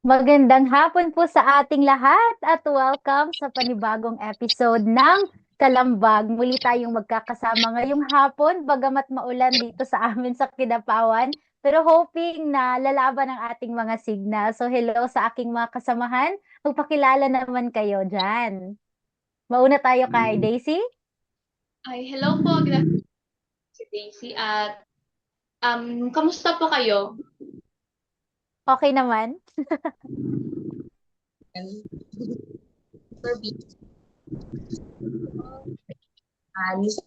Magandang hapon po sa ating lahat at welcome sa panibagong episode ng Kalambag. Muli tayong magkakasama ngayong hapon, bagamat maulan dito sa amin sa Kidapawan, pero hoping na lalaban ang ating mga signal. So hello sa aking mga kasamahan. Magpakilala naman kayo dyan. Mauna tayo kay Daisy. Ay, hello po. Good afternoon, si Daisy. At kamusta po kayo? Okay naman?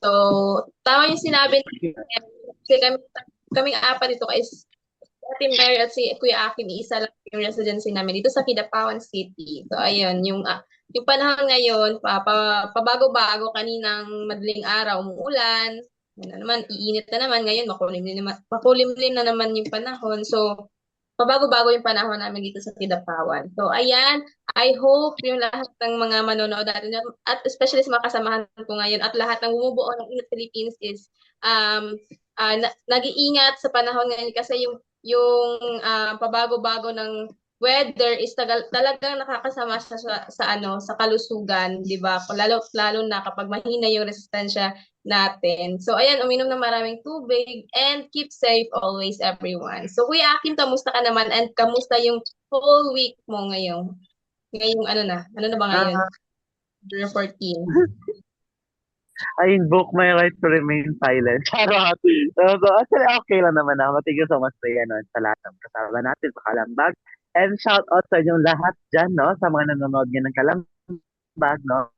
So, tama yung sinabi niya. Kasi kaming apat dito is Ate Mary at si Kuya Akin, isa lang yung residency namin dito sa Kidapawan City. So, ayun, yung panahon ngayon, pabago-bago, kaninang madaling araw, umuulan, yun na naman, iinit na naman, ngayon makulimlim na naman yung panahon. So, pabago-bago yung panahon namin dito sa Kidapawan. So, ayan, I hope yung lahat ng mga manonood natin, at especially sa mga kasamahan ko ngayon, at lahat ng bumubuo ng Init Philippines is nag-iingat sa panahon ngayon kasi yung pabago-bago ng weather is talagang nakakasama sa kalusugan, 'di ba? Lalo na kapag mahina yung resistensya natin. So ayan, uminom ng maraming tubig and keep safe always everyone. So Kuya Akin, kamusta ka naman and kamusta yung whole week mo ngayon? Ngayong ano na? Ano na ba ngayon? Ah, February 14. I invoke my right to remain silent. Charot. So, actually, okay lang naman ako. Thank you so much sa lahat ng kasama natin sa Kalambag. And shout out sa inyong lahat dyan, no? Sa mga nanonood ngayon ng Kalambag, no?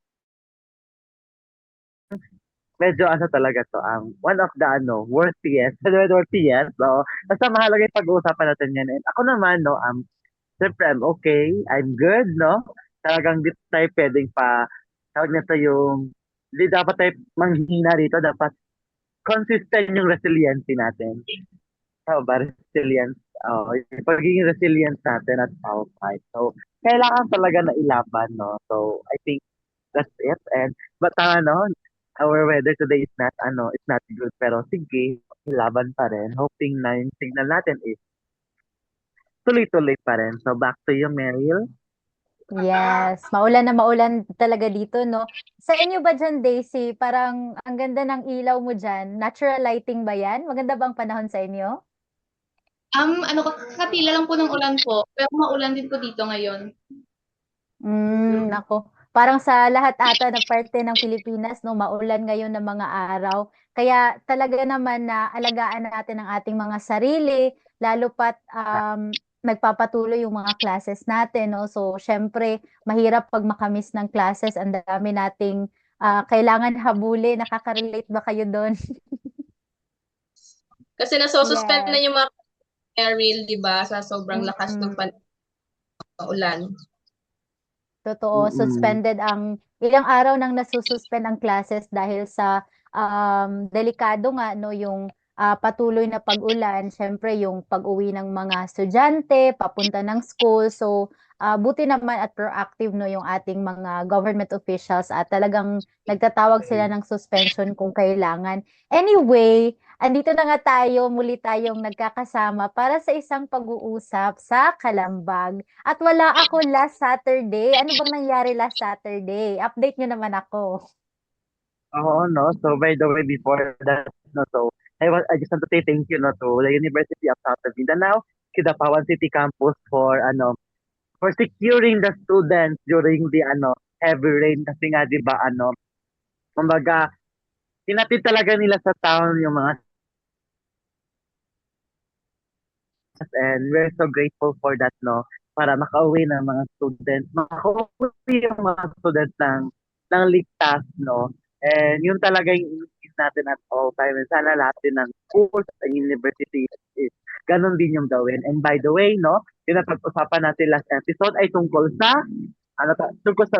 Medyo ano talaga to, one of the, worthiest, worthiest, no? Basta mahalaga yung pag-uusapan natin yan. And ako naman, no, siyempre, I'm okay. I'm good, no? Talagang di tayo pwedeng tawag nito yung, di dapat tayo manghina dito. Dapat consistent yung resiliency natin. Tama ba? Resilience. Yung pagiging resilient natin at our fight. So, kailangan talaga na ilaban, no? So, I think that's it. But our weather today is not, it's not good. Pero sige, laban pa rin. Hoping na yung signal natin is tuloy-tuloy pa rin. So, back to you, Meryl. Yes, maulan na maulan talaga dito, no? Sa inyo ba dyan, Daisy? Parang ang ganda ng ilaw mo dyan. Natural lighting ba yan? Maganda bang panahon sa inyo? Kakatila lang po ng ulan po, pero maulan din po dito ngayon. Nako. Parang sa lahat ata na parte ng Pilipinas, no, maulan ngayon ng mga araw. Kaya talaga naman na alagaan natin ang ating mga sarili, lalo pat nagpapatuloy yung mga classes natin, no? So, syempre, mahirap pag makamiss ng classes. Ang dami nating kailangan habulin. Nakaka-relate ba kayo doon? Kasi nasususpend na Yes. yung mga Meryl, di ba, sa sobrang lakas ng Mm. ulan. Totoo, Mm-mm. suspended ang ilang araw nang nasususpend ang classes dahil sa delikado nga no yung patuloy na pag-ulan, syempre yung pag-uwi ng mga estudyante papunta ng school. So buti naman at proactive no yung ating mga government officials at talagang nagtatawag sila ng suspension kung kailangan. Anyway, andito na nga tayo, muli tayong nagkakasama para sa isang pag-uusap sa Kalambag. At wala ako last Saturday. Ano bang nangyari last Saturday? Update nyo naman ako. Oo, no? So, by the way, before that, no, so, I just want to say thank you, no, to the University of Southern Mindanao, Kidapawan City Campus for securing the students during the, heavy rain. Kasi nga, di ba, kumbaga, tinatid talaga nila sa town yung mga and we're so grateful for that, no? Para makauwi ng mga students, makauwi yung mga students ng ligtas, no? And yun talaga yung inis natin at all time. And sana lahat din ng schools and universities is ganun din yung gawin. And by the way, no, yung napag-usapan natin last episode ay tungkol sa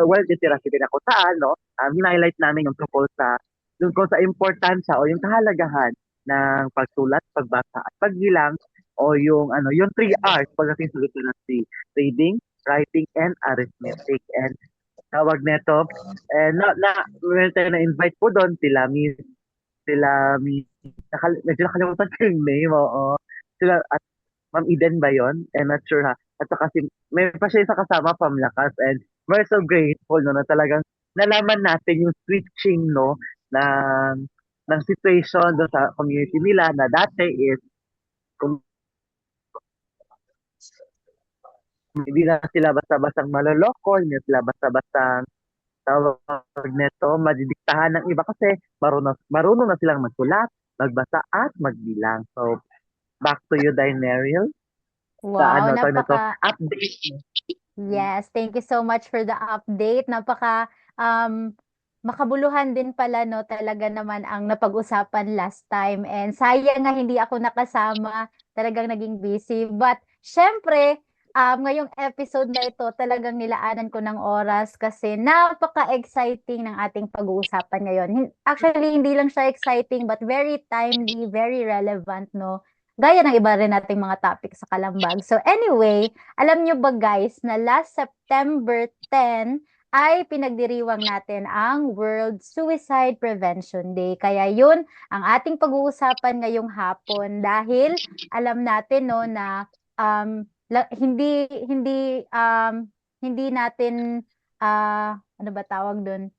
world literacy din ako saan, no? Highlight namin yung tungkol sa importansya o yung kahalagahan ng pagsulat, pagbasa at pagbilang o yung 3 R's pagdating sa literacy, reading, writing, and arithmetic. And tawag nito, meron tayo na-invite po doon sila Miss, medyo nakalimutan ko yung name, oo. Sila, at Ma'am Eden ba yun? I'm not sure ha. at saka may pa siya isa kasama pamlakas, and we're so grateful no na talagang nalaman natin yung switching no ng situation doon sa community nila na dati is kung hindi na sila basta-bastang maloloko, hindi na sila basta-bastang tawag nito, madidiktahan ng iba kasi marunong na silang magsulat, magbasa at magbilang. So, back to you, Daenerys. Sa Wow, tawag nito, napaka update. Yes, thank you so much for the update. Napaka makabuluhan din pala no, talaga naman ang napag-usapan last time. And sayang nga hindi ako nakasama, talagang naging busy. But syempre, ngayong episode na ito, talagang nilaanan ko ng oras kasi napaka-exciting ng ating pag-uusapan ngayon. Actually, hindi lang siya exciting but very timely, very relevant, no? Gaya ng iba rin nating mga topic sa Kalambag. So anyway, alam nyo ba guys na last September 10 ay pinagdiriwang natin ang World Suicide Prevention Day. Kaya yun ang ating pag-uusapan ngayong hapon dahil alam natin no na hindi natin ano ba tawag doon?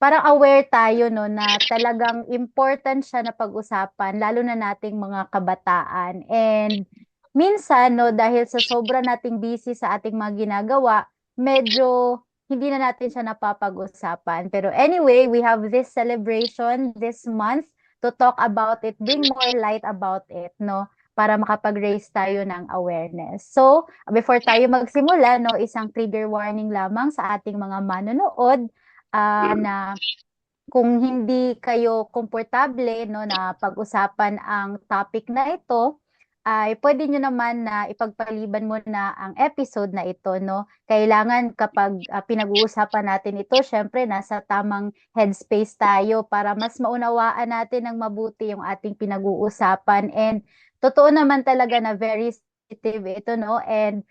Parang aware tayo no na talagang important siya na pag-usapan lalo na nating mga kabataan. And minsan no dahil sa sobra nating busy sa ating mga ginagawa, medyo hindi na natin siya napapag-usapan. Pero anyway, we have this celebration this month to talk about it, bring more light about it, no? Para makapag-raise tayo ng awareness. So, before tayo magsimula, no, isang trigger warning lamang sa ating mga manonood na kung hindi kayo komportable no na pag-usapan ang topic na ito, ay pwede nyo naman na ipagpaliban mo na ang episode na ito, no? Kailangan kapag pinag-uusapan natin ito, syempre nasa tamang headspace tayo para mas maunawaan natin ng mabuti yung ating pinag-uusapan. And totoo naman talaga na very sensitive ito, no? And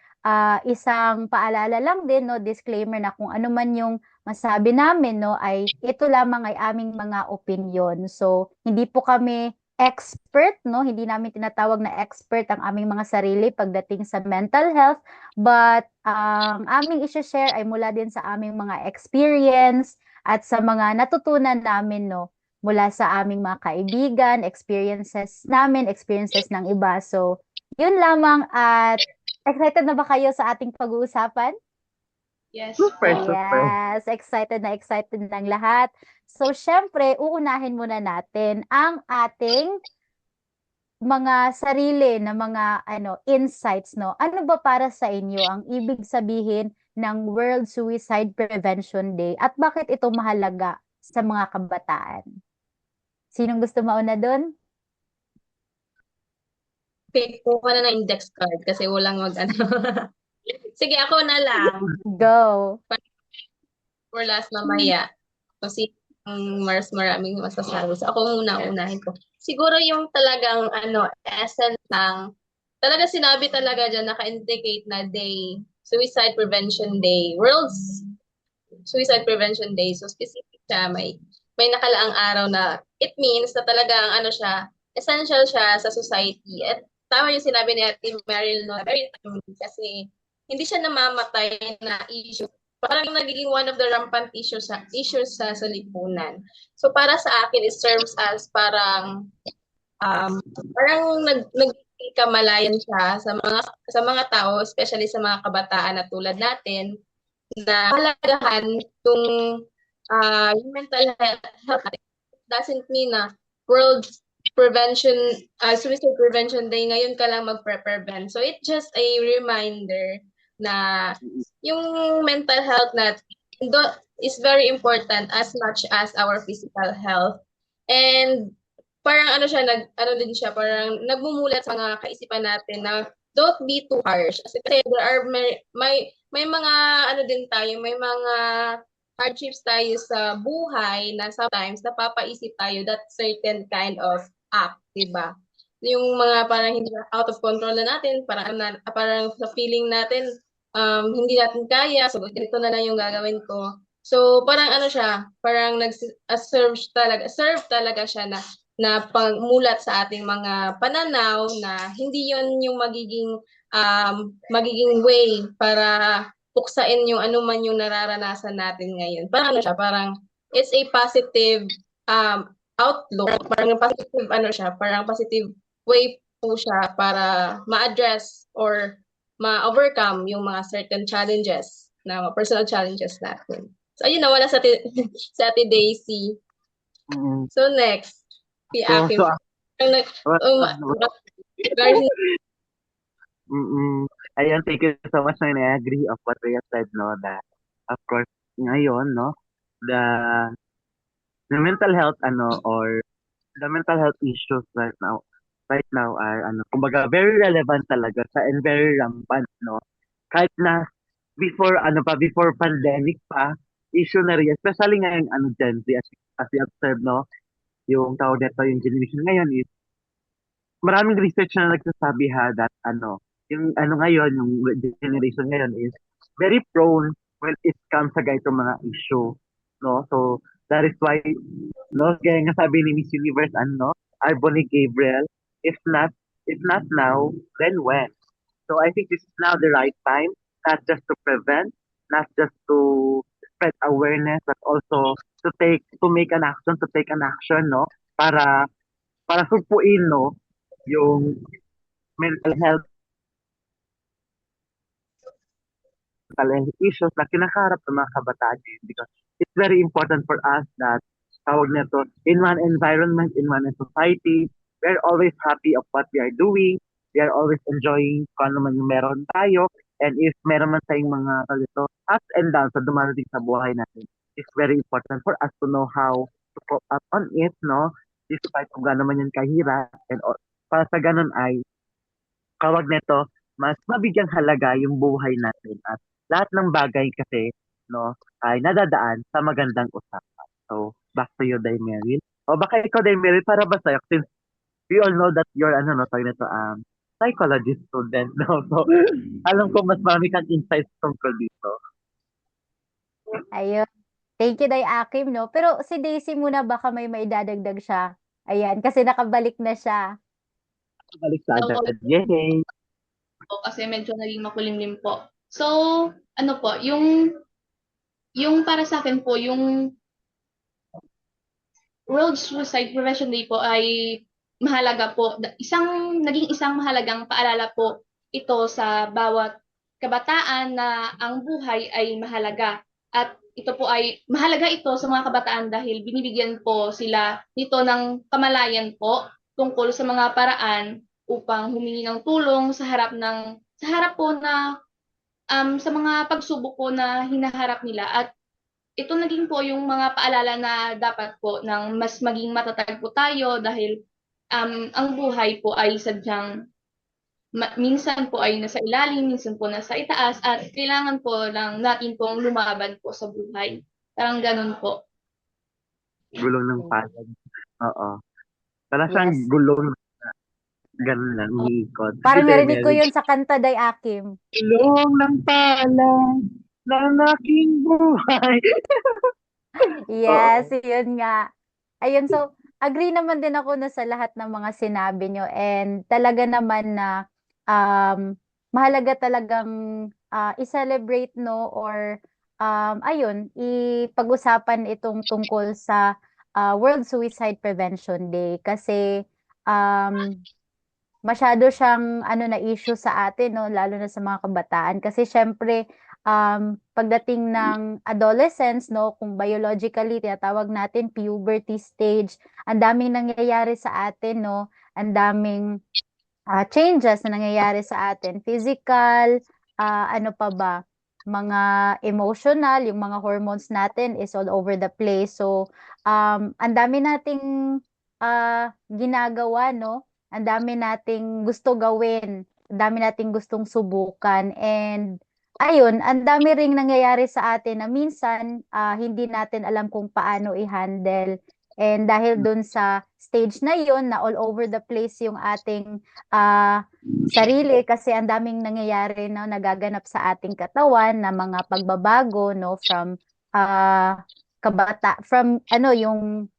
isang paalala lang din, no? Disclaimer na kung ano man yung masabi namin, no, ay ito lamang ay aming mga opinion. So, hindi po kami expert, no? Hindi namin tinatawag na expert ang aming mga sarili pagdating sa mental health, but ang aming i-share ay mula din sa aming mga experience at sa mga natutunan namin, no, mula sa aming mga kaibigan, experiences namin, experiences ng iba. So, yun lamang at excited na ba kayo sa ating pag-uusapan? Yes Super, po. super. Yes, excited ng lahat. So, syempre, uunahin muna natin ang ating mga sarili na mga insights, no? Ano ba para sa inyo ang ibig sabihin ng World Suicide Prevention Day at bakit ito mahalaga sa mga kabataan? Sinong gusto mauna doon? Pick po ka na ng index card kasi walang Sige, ako na lang. Go. For last mamaya. Kasi maraming masasabi. So, ako muna unahin ko. Siguro yung talagang essence ng talaga sinabi talaga dyan, naka-indicate na day, Suicide Prevention Day, World's Suicide Prevention Day. So specific siya, may nakalaang araw na it means na talagang siya, essential siya sa society. At tama yung sinabi ni Ate Meryl, no, very timely kasi hindi siya namamatay na issue. Parang nagiging one of the rampant issues sa lipunan. So para sa akin, it serves as parang kamalayan siya sa mga tao, especially sa mga kabataan na tulad natin, na halagahan yung mental health doesn't mean na World Suicide Prevention Day ngayon ka lang mag-prevent. So it's just a reminder na yung mental health natin is very important as much as our physical health. And parang din siya, parang nagmumulat sa mga kaisipan natin na don't be too harsh. Kasi there are may mga din tayo, may mga hardships tayo sa buhay na sometimes napapaisip tayo that certain kind of act, diba? Yung mga parang hindi out of control na natin, parang sa feeling natin, hindi natin kaya, so ito na lang yung gagawin ko. So parang siya, parang serve talaga siya na pagmulat sa ating mga pananaw na hindi yon yung magiging magiging way para puksain yung ano man yung nararanasan natin ngayon. Parang ano siya, parang it's a positive outlook, parang positive ano siya, parang positive way po siya para ma-address or ma-overcome yung mga certain challenges na mga personal challenges natin. So ayun, nawala sa sa Ate Daisy. Mm. So next, si So, Akim. Regarding Ayun, thank you so much, and I agree of what Rhea said, no, that of course ngayon, no, the the mental health or the mental health issues right now are kumbaga very relevant talaga sa and very rampant, no. Kahit na before pandemic pa, issue na rin, especially ngayon Gen Z, as we observe, no, yung tawag nito, yung generation ngayon is maraming research na nagsasabi that yung ngayon, yung generation ngayon is very prone when it comes sa ganitong mga issue, no? So, that is why, no, gaya nga sabi ni Miss Universe, Arboni Gabriel, if not, if not now, then when? So, I think this is now the right time, not just to prevent, not just to spread awareness, but also to take an action, no? Para sugpuin, no, yung mental health issues na kinakaharap ng mga kabataan ngayon, because it's very important for us that tawag nito, in one environment, in one society, we're always happy of what we are doing. We are always enjoying kung ano man yung meron tayo. And if meron man tayong mga tawag nito, ups and downs na dumarating sa buhay natin, it's very important for us to know how to cope up on it, no? Despite kung gaano man yan kahirap. And para sa ganun ay tawag nito, mas mabigyang halaga yung buhay natin at lahat ng bagay kasi, no, ay nadadaan sa magandang usapan. So, back to you, Daimeryl. O baka ikaw, Daimeryl, para ba sa'yo? Since we all know that you're, tawag nito, psychology student, no? So, alam ko mas marami kang insights tungkol dito. Ayun. Thank you, Day Akim, no? Pero si Daisy muna, baka may maidadagdag siya. Ayan, kasi nakabalik na siya. Balik sa agad. Yay! po kasi medyo naging makulimlim po. So, ano po, yung para sa akin po, yung World Suicide Prevention Day po ay mahalaga po. Naging isang mahalagang paalala po ito sa bawat kabataan na ang buhay ay mahalaga. At ito po ay mahalaga ito sa mga kabataan dahil binibigyan po sila nito ng kamalayan po tungkol sa mga paraan upang humingi ng tulong sa harap po na sa mga pagsubok po na hinaharap nila. At ito naging po yung mga paalala na dapat po ng mas maging matatag po tayo dahil ang buhay po ay sadyang minsan po ay nasa ilalim, minsan po nasa itaas at kailangan po lang natin pong lumaban po sa buhay. Parang ganun po. Gulong ng palad. Oo. Parang siyang Yes. gulong na ganun lang, umiikot. Parang Sige, narinig ko Daimeryl. yun sa kanta, Day Akim. Gulong ng palad ng aking buhay. Yes, yun nga. Ayun, so, agree naman din ako na sa lahat ng mga sinabi nyo. And talaga naman na mahalaga talagang i-celebrate, no? Or, ayun, ipag-usapan itong tungkol sa World Suicide Prevention Day. Kasi, masyado siyang na issue sa atin, no, lalo na sa mga kabataan, kasi syempre pagdating ng adolescence, no, kung biologically tinatawag natin puberty stage, ang daming nangyayari sa atin, no, ang daming changes na nangyayari sa atin, physical, ano pa ba, mga emotional, yung mga hormones natin is all over the place. So ang dami nating ginagawa, no, ang dami nating gusto gawin, ang dami nating gustong subukan, and ayun, ang dami ring nangyayari sa atin na minsan hindi natin alam kung paano i-handle. And dahil dun sa stage na yun, na all over the place yung ating sarili, kasi ang daming nangyayari, no, nagaganap sa ating katawan na mga pagbabago, no, from from yung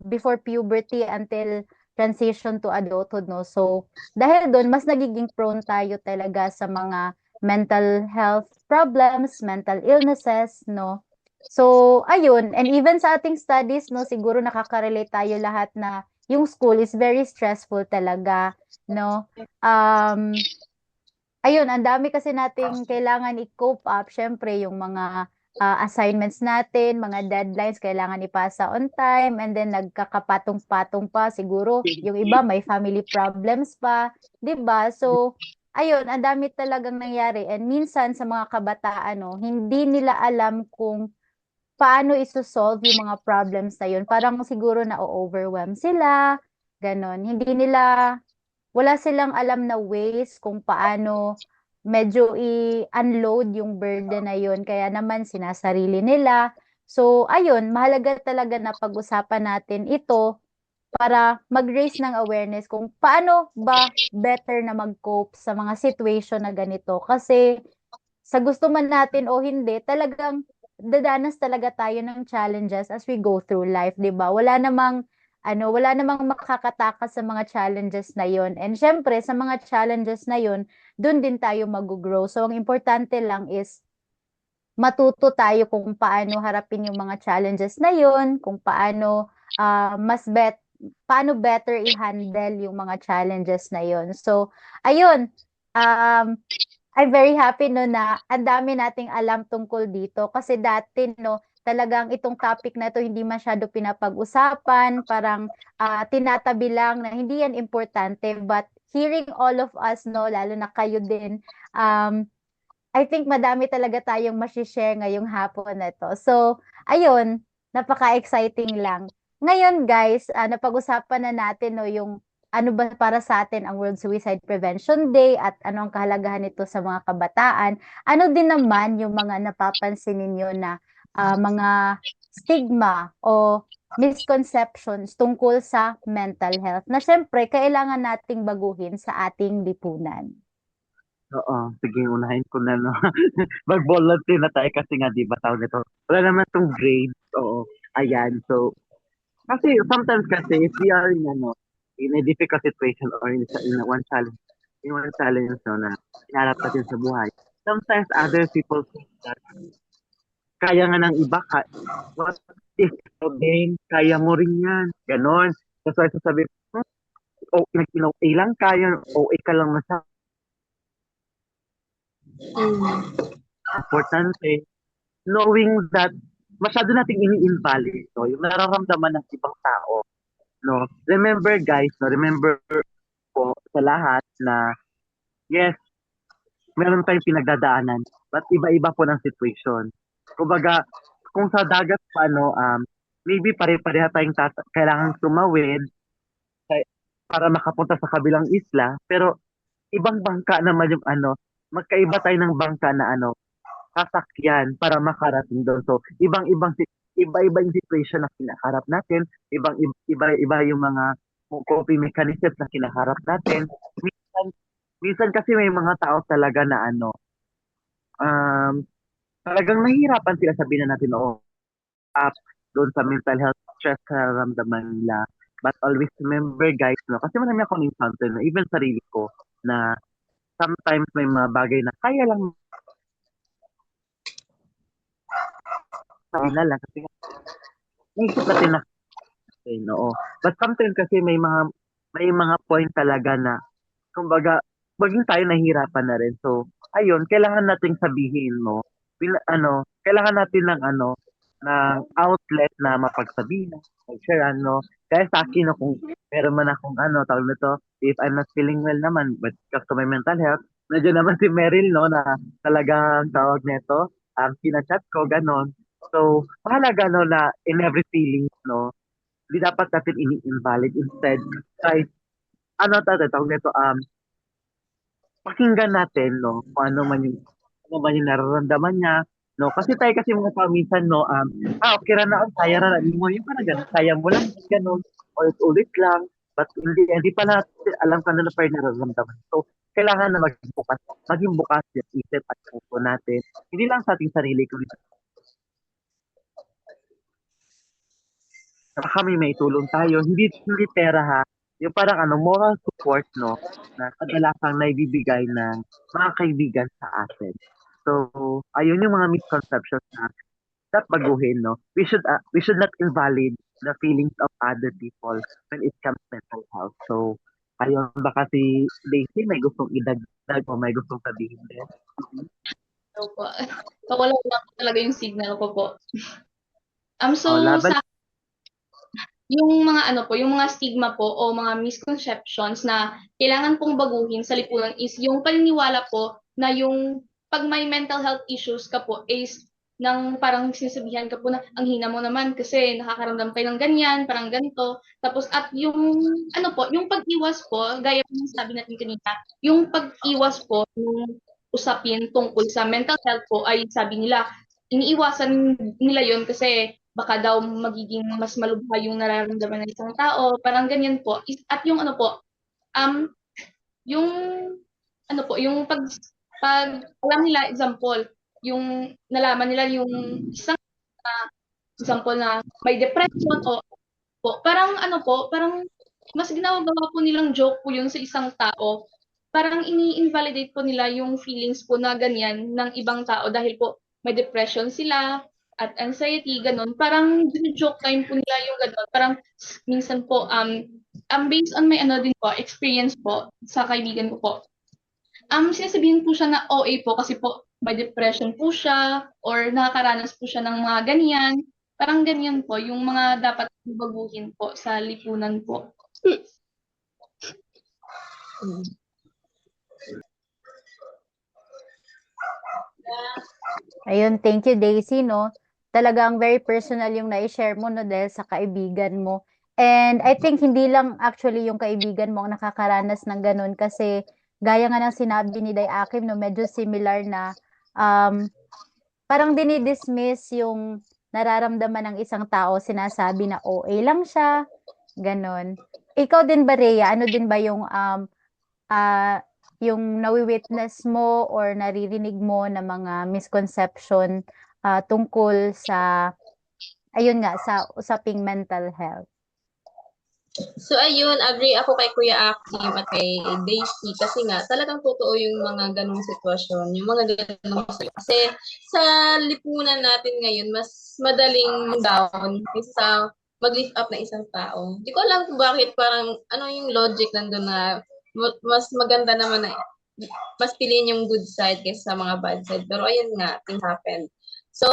before puberty until transition to adulthood, no? So, dahil doon, mas nagiging prone tayo talaga sa mga mental health problems, mental illnesses, no? So, ayun, and even sa ating studies, no, siguro nakaka-relate tayo lahat na yung school is very stressful talaga, no? Ayun, ang dami kasi nating kailangan i-cope up. Syempre, yung mga assignments natin, mga deadlines, kailangan ipasa on time, and then nagkakapatong-patong pa. Siguro, yung iba may family problems pa, 'di ba? So, ayun, ang dami talagang nangyari. And minsan sa mga kabataan, no, hindi nila alam kung paano iso-solve yung mga problems na yun. Parang siguro na-overwhelm sila, ganon. Wala silang alam na ways kung paano medyo i-unload yung burden na yun. Kaya naman sinasarili nila. So, ayun, mahalaga talaga na pag-usapan natin ito para mag-raise ng awareness kung paano ba better na mag-cope sa mga situation na ganito. Kasi sa gusto man natin o hindi, talagang dadanas talaga tayo ng challenges as we go through life, 'di ba? Wala namang makakatakas sa mga challenges na 'yon. And syempre, sa mga challenges na 'yon, doon din tayo mag-grow. So ang importante lang is matuto tayo kung paano harapin yung mga challenges na 'yon, kung paano paano better i-handle yung mga challenges na 'yon. So, ayun, um I'm very happy no na ang dami nating alam tungkol dito kasi dati no talagang itong topic na to hindi masyado pinapag-usapan, parang tinatabi lang na hindi yan importante, but hearing all of us no, lalo na kayo din, um, I think madami talaga tayong mashi-share ngayong hapon na 'to. So, ayun, napaka-exciting lang. Ngayon guys, napag-usapan na natin 'no yung ano ba para sa atin ang World Suicide Prevention Day at ano ang kahalagahan nito sa mga kabataan. Ano din naman yung mga napapansin ninyo na mga stigma o misconceptions tungkol sa mental health na siyempre kailangan nating baguhin sa ating lipunan. Oo, sige, unahin ko na, no. Mag-volunteer na tayo kasi nga, di ba, tawag nito. Wala naman tong grades, oo. Ayan, so, kasi sometimes kasi, if we are in a difficult situation or in one challenge, no, na hinarap natin sa buhay, sometimes other people think that kaya nga ng iba, what if, sabihin, kaya mo rin yan, ganon. That's why sasabihin, oh, nag-OA lang kaya, OA ka lang masyado. Importante, knowing that masyado nating ini-invalid, no, yung nararamdaman ng ibang tao, no. Remember guys, no, remember po sa lahat na yes, meron tayong pinagdadaanan, but iba-iba po ng situation. Kumbaga, kung sa dagat pa, no, maybe pare-pareha tayong kailangang tumawid para makapunta sa kabilang isla, pero ibang bangka naman yung magkaiba tayo ng bangka na sasakyan para makarating doon. So, iba-iba yung situation na kinaharap natin, iba-iba yung mga coping mechanisms na kinaharap natin. Minsan kasi may mga tao talaga na talagang nahihirapan sila, sabihin na natin, oo, up doon sa mental health stress na nararamdaman nila. But always remember guys, no, kasi marami akong encounter na even sarili ko na sometimes may mga bagay na kaya lang lang kasi naisip natin na oo. But sometimes kasi may mga point talaga na kumbaga maging tayo nahihirapan na rin. So, ayun, kailangan nating sabihin mo, kailangan natin ng outlet na mapagsabihan, mag-share Kaya sa akin, no, kung meron man akong tawag nito, if I'm not feeling well naman, but because to my mental health, medyo naman si Meryl, no, na talagang tawag nito, kinachat ko, ganon. So, mahalaga, no, na in every feeling, no, hindi dapat natin ini-invalid. Instead, kahit, tawag nito, pakinggan natin, no, kung ano man yung nararamdaman niya, no, kasi tayo kasi mga tao minsan, no, okay ra na, kaya ra na, mo yung parang ganun, kaya mo lang, ganun, ulit-ulit lang, but hindi pa natin alam kung ano na pa yung nararamdaman. So, kailangan na maging bukas yung isip at puso natin, hindi lang sa ating sarili, kundi baka kami may tulong tayo, hindi pera ha, yung parang moral support, no, na kadalasang naibibigay ng mga kaibigan sa atin. So, ayun yung mga misconceptions na dapat baguhin, no? We should not invalid the feelings of other people when it comes to mental health. So, ayun, baka si Daisy may gustong idagdag o may gustong sabihin din. So po. So, wala lang talaga yung signal ko po. So, Laban. sa yung mga yung mga stigma po o mga misconceptions na kailangan pong baguhin sa lipunan is yung paniniwala po na yung pag may mental health issues ka po is nang parang sinasabihan ka po na ang hina mo naman kasi nakakaramdam kayo ng ganyan, parang ganito. Tapos at yung yung pag-iwas po, gaya po ng sabi natin kanina, yung pag-iwas po yung usapin tungkol sa mental health po ay sabi nila iniiwasan nila yon kasi baka daw magiging mas malubha yung nararamdaman ng isang tao, parang ganyan po. At yung um, yung yung pag alam nila, example, yung nalaman nila yung isang example na may depression o po, parang parang mas ginagawa po nilang joke po yun sa isang tao. Parang ini-invalidate po nila yung feelings po na ganyan ng ibang tao dahil po may depression sila at anxiety, ganun. Parang joke time po nila yung ganun. Parang minsan po, based on my din po, experience po sa kaibigan ko po, sinasabihin po siya na OA po kasi po may depression po siya or nakakaranas po siya ng mga ganyan. Parang ganyan po, yung mga dapat baguhin po sa lipunan po. Ayun, thank you Daisy, no? Talagang very personal yung na-share mo, no, dahil sa kaibigan mo. And I think hindi lang actually yung kaibigan mo ang nakakaranas ng ganun kasi gaya nga ng sinabi ni Day Akim, no, medyo similar na parang dinidismiss yung nararamdaman ng isang tao, sinasabi na OA lang siya, ganun. Ikaw din ba, Rhea? Ano din ba yung nawi-witness mo or naririnig mo na mga misconception tungkol sa, ayun nga, sa usaping mental health? So ayun, agree ako kay Kuya Akim at kay Daisy kasi nga talagang totoo yung mga ganong sitwasyon, yung mga ganong kasi sa lipunan natin ngayon mas madaling down kaysa mag-lift up na isang tao. Hindi ko alam kung bakit parang ano yung logic nandun na mas maganda naman na mas piliin yung good side kaysa sa mga bad side. Pero ayun nga, things happen. So,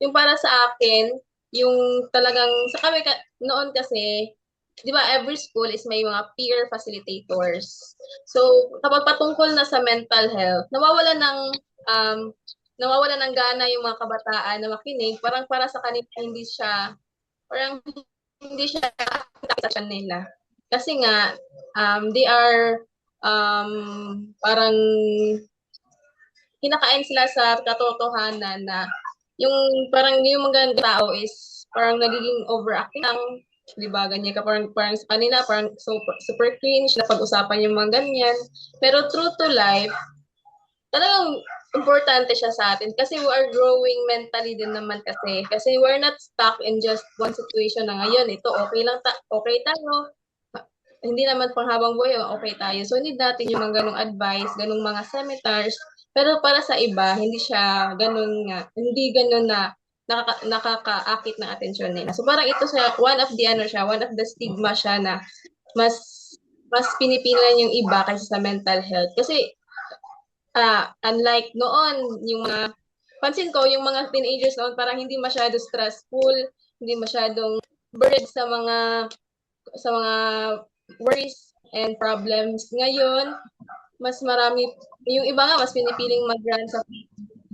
yung para sa akin, yung talagang sa kami noon kasi di ba, every school is may mga peer facilitators. So, kapag patungkol na sa mental health, nawawala ng gana yung mga kabataan na makinig, parang para sa kanila parang hindi siya sa nila. Kasi nga, they are, parang kinakain sila sa katotohanan na parang yung mga tao is parang nagiging overacting lang, di ba, ganyan ka, parang sa kanila, parang super cringe na pag-usapan yung mga ganyan. Pero true to life, talagang importante siya sa atin kasi we are growing mentally din naman kasi we're not stuck in just one situation na ngayon, ito okay lang, okay tayo, hindi naman panghabang buhay, okay tayo. So, need natin yung mga ganong advice, ganong mga seminars, pero para sa iba, hindi siya ganun nga, hindi ganun na nakakaakit ng atensyon nila. So parang ito sa one of the stigma siya na mas pinipilan yung iba kaysa sa mental health. Kasi unlike noon, pansin ko yung mga teenagers noon parang hindi masyado stressful, hindi masyadong burdened sa mga worries and problems. Ngayon, mas marami, yung iba nga mas pinipiling mag-run sa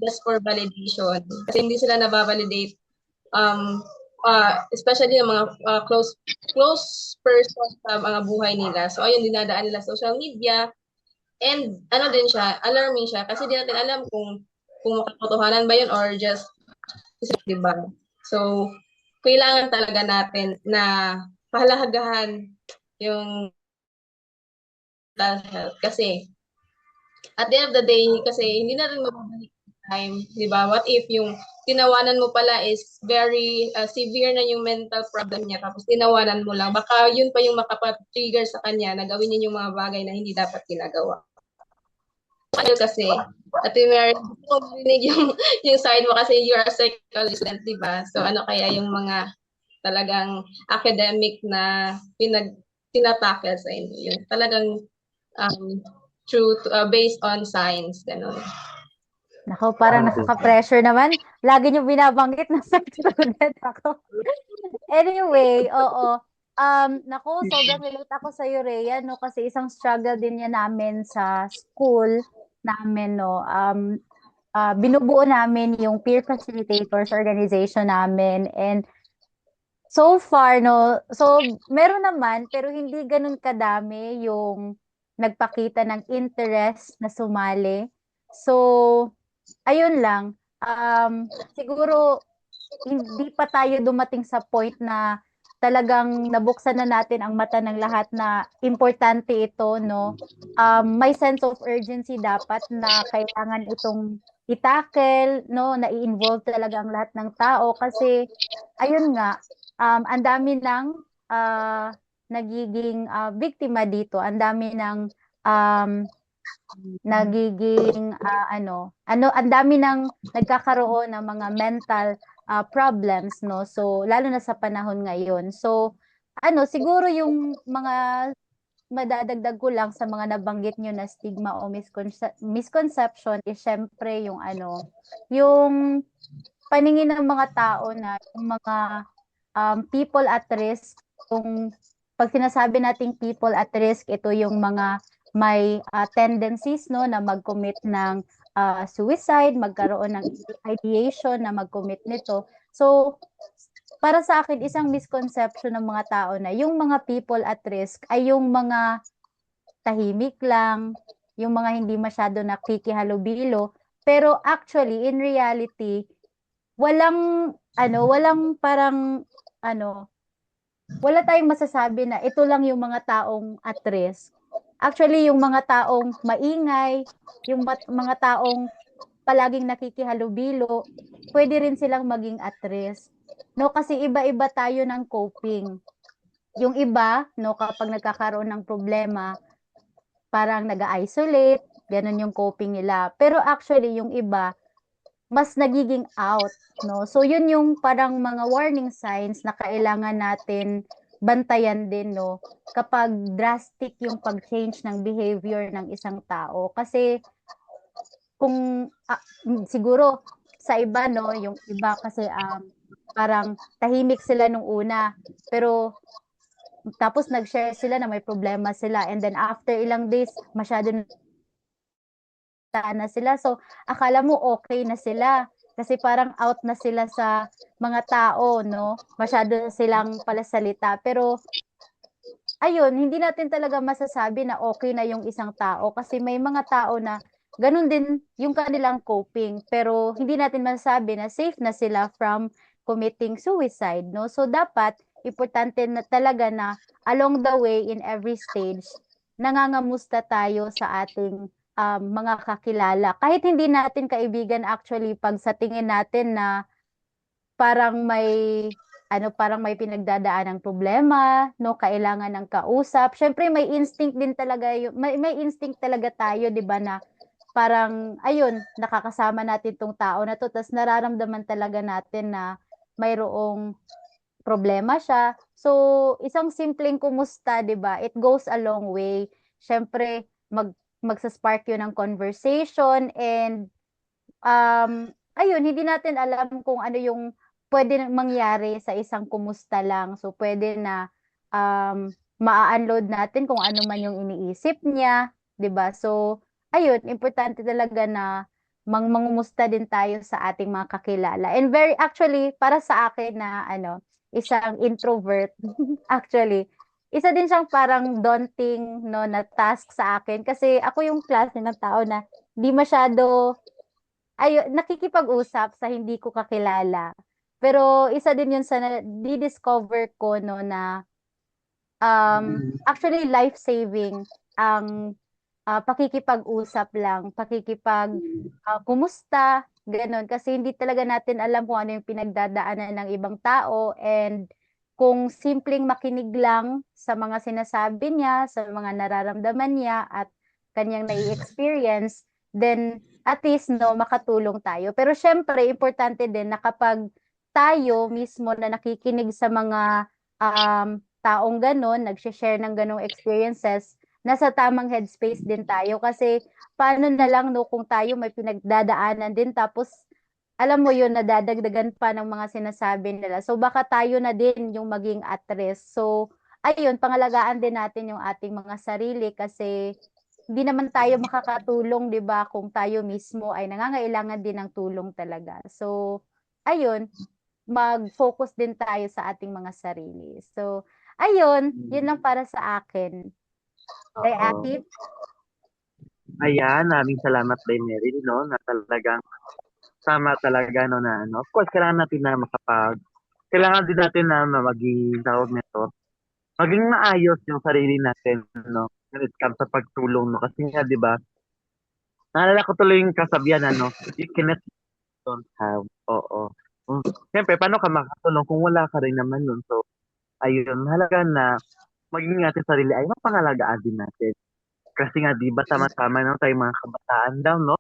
just for validation. Kasi hindi sila nababalidate. Especially yung mga close person sa mga buhay nila. So, ayun, dinadaan nila social media. And, din siya, alarming siya. Kasi di natin alam kung makatotohanan ba yun or just, diba? So, kailangan talaga natin na pahalagahan yung mental health. Kasi, at the end of the day, kasi hindi natin mababalik time, di ba? What if yung tinawanan mo pala is very severe na yung mental problem niya, tapos tinawanan mo lang, baka yun pa yung makapatrigger sa kanya na gawin niya yung mga bagay na hindi dapat ginagawa. Ano kasi, Ate Mary, gusto ko marinig yung side mo kasi you're a psychology student, di ba? So ano kaya yung mga talagang academic na tinatakil sa inyo? Yung talagang true, based on science, gano'n. Nako, parang nakaka-pressure naman. Lagi niyo binabanggit na sa student ako. Anyway, oo. Naku, sobrang relate ako sa Rhea, no? Kasi isang struggle din yan namin sa school namin, no? Binubuo namin yung peer facilitators organization namin. And so far, no? So, meron naman, pero hindi ganun kadami yung nagpakita ng interest na sumali. So, ayun lang. Siguro hindi pa tayo dumating sa point na talagang nabuksan na natin ang mata ng lahat na importante ito, no? May sense of urgency dapat na kailangan itong itackle, no? Na i-involve talaga ang lahat ng tao kasi ayun nga, ang dami ng nagiging biktima dito, ang dami ng um, nagiging ang dami ng nagkakaroon ng mga mental problems, no? So lalo na sa panahon ngayon. So siguro yung mga madadagdag ko lang sa mga nabanggit nyo na stigma o misconception is syempre yung paningin ng mga tao na yung mga people at risk, yung pag sinasabi nating people at risk, ito yung mga may tendencies, no, na mag-commit ng suicide, magkaroon ng ideation na mag-commit nito. So, para sa akin, isang misconception ng mga tao na yung mga people at risk ay yung mga tahimik lang, yung mga hindi masyado nakikihalubilo. Pero actually, in reality, walang parang wala tayong masasabi na ito lang yung mga taong at risk. Actually, yung mga taong maingay, yung mga taong palaging nakikihalubilo, pwede rin silang maging at risk. No, kasi iba-iba tayo ng coping. Yung iba, no, kapag nagkakaroon ng problema, parang nag-isolate, ganun yung coping nila. Pero actually, yung iba, mas nagiging out, no? So yun yung parang mga warning signs na kailangan natin bantayan din, no? Kapag drastic yung pag-change ng behavior ng isang tao. Kasi kung siguro sa iba, no, yung iba kasi parang tahimik sila nung una, pero tapos nag-share sila na may problema sila, and then after ilang days masyado na sila. So, akala mo okay na sila kasi parang out na sila sa mga tao, no? Masyado na silang palasalita. Pero, ayun, hindi natin talaga masasabi na okay na yung isang tao kasi may mga tao na ganun din yung kanilang coping. Pero, hindi natin masasabi na safe na sila from committing suicide, no? So, dapat, importante na talaga na along the way in every stage, nangangamusta tayo sa ating mga kakilala. Kahit hindi natin kaibigan actually, pag sa tingin natin na parang may pinagdadaan ng problema, no, kailangan ng kausap. Syempre may instinct din talaga may instinct talaga tayo, 'di ba, na parang ayun, nakakasama natin tong tao na to, tas nararamdaman talaga natin na mayroong problema siya. So, isang simpleng kumusta, 'di ba? It goes a long way. Syempre, magsa-spark 'yun ng conversation, and ayun, hindi natin alam kung ano yung pwede mangyari sa isang kumusta lang. So, pwede na maa-unload natin kung ano man yung iniisip niya, 'di ba? So, ayun, importante talaga na mangumusta din tayo sa ating mga kakilala. And very actually, para sa akin na isang introvert, actually, isa din siyang parang daunting, no, na task sa akin kasi ako yung klase ng tao na di masyado nakikipag-usap sa hindi ko kakilala. Pero isa din yun sa di-discover ko, no, na actually life-saving ang pakikipag-usap lang, kumusta, Gano'n, kasi hindi talaga natin alam kung ano yung pinagdadaanan ng ibang tao, and kung simpleng makinig lang sa mga sinasabi niya, sa mga nararamdaman niya at kanyang nai-experience, then at least 'no, makatulong tayo. Pero siyempre importante din na kapag tayo mismo na nakikinig sa mga, taong gano'n, nagshe-share ng gano'ng experiences, nasa tamang headspace din tayo. Kasi paano na lang 'no, kung tayo may pinagdadaanan din tapos alam mo yun, nadadagdagan pa ng mga sinasabi nila. So baka tayo na din yung maging at risk. So ayun, pangalagaan din natin yung ating mga sarili kasi hindi naman tayo makakatulong, 'di ba, kung tayo mismo ay nangangailangan din ng tulong talaga. So ayun, mag-focus din tayo sa ating mga sarili. So ayun, yun lang para sa akin. Kay Oo. Akit? Ayan, maraming salamat din, Mary, no, na talagang tama talaga, no, na ano. Of course, kailangan natin na kailangan din natin na maging tawag nito, maging maayos yung sarili natin, no, when it comes sa pagtulong, no. Kasi nga, di ba, naalala ko tuloy yung kasabihan, ano, you cannot don't have. Oo. Siyempre, paano ka makatulong kung wala ka rin naman nun? So, ayun, mahalaga na maging natin sarili ay mapangalagaan din natin. Kasi nga, di ba, tama-tama na tayo mga kabataan daw, no?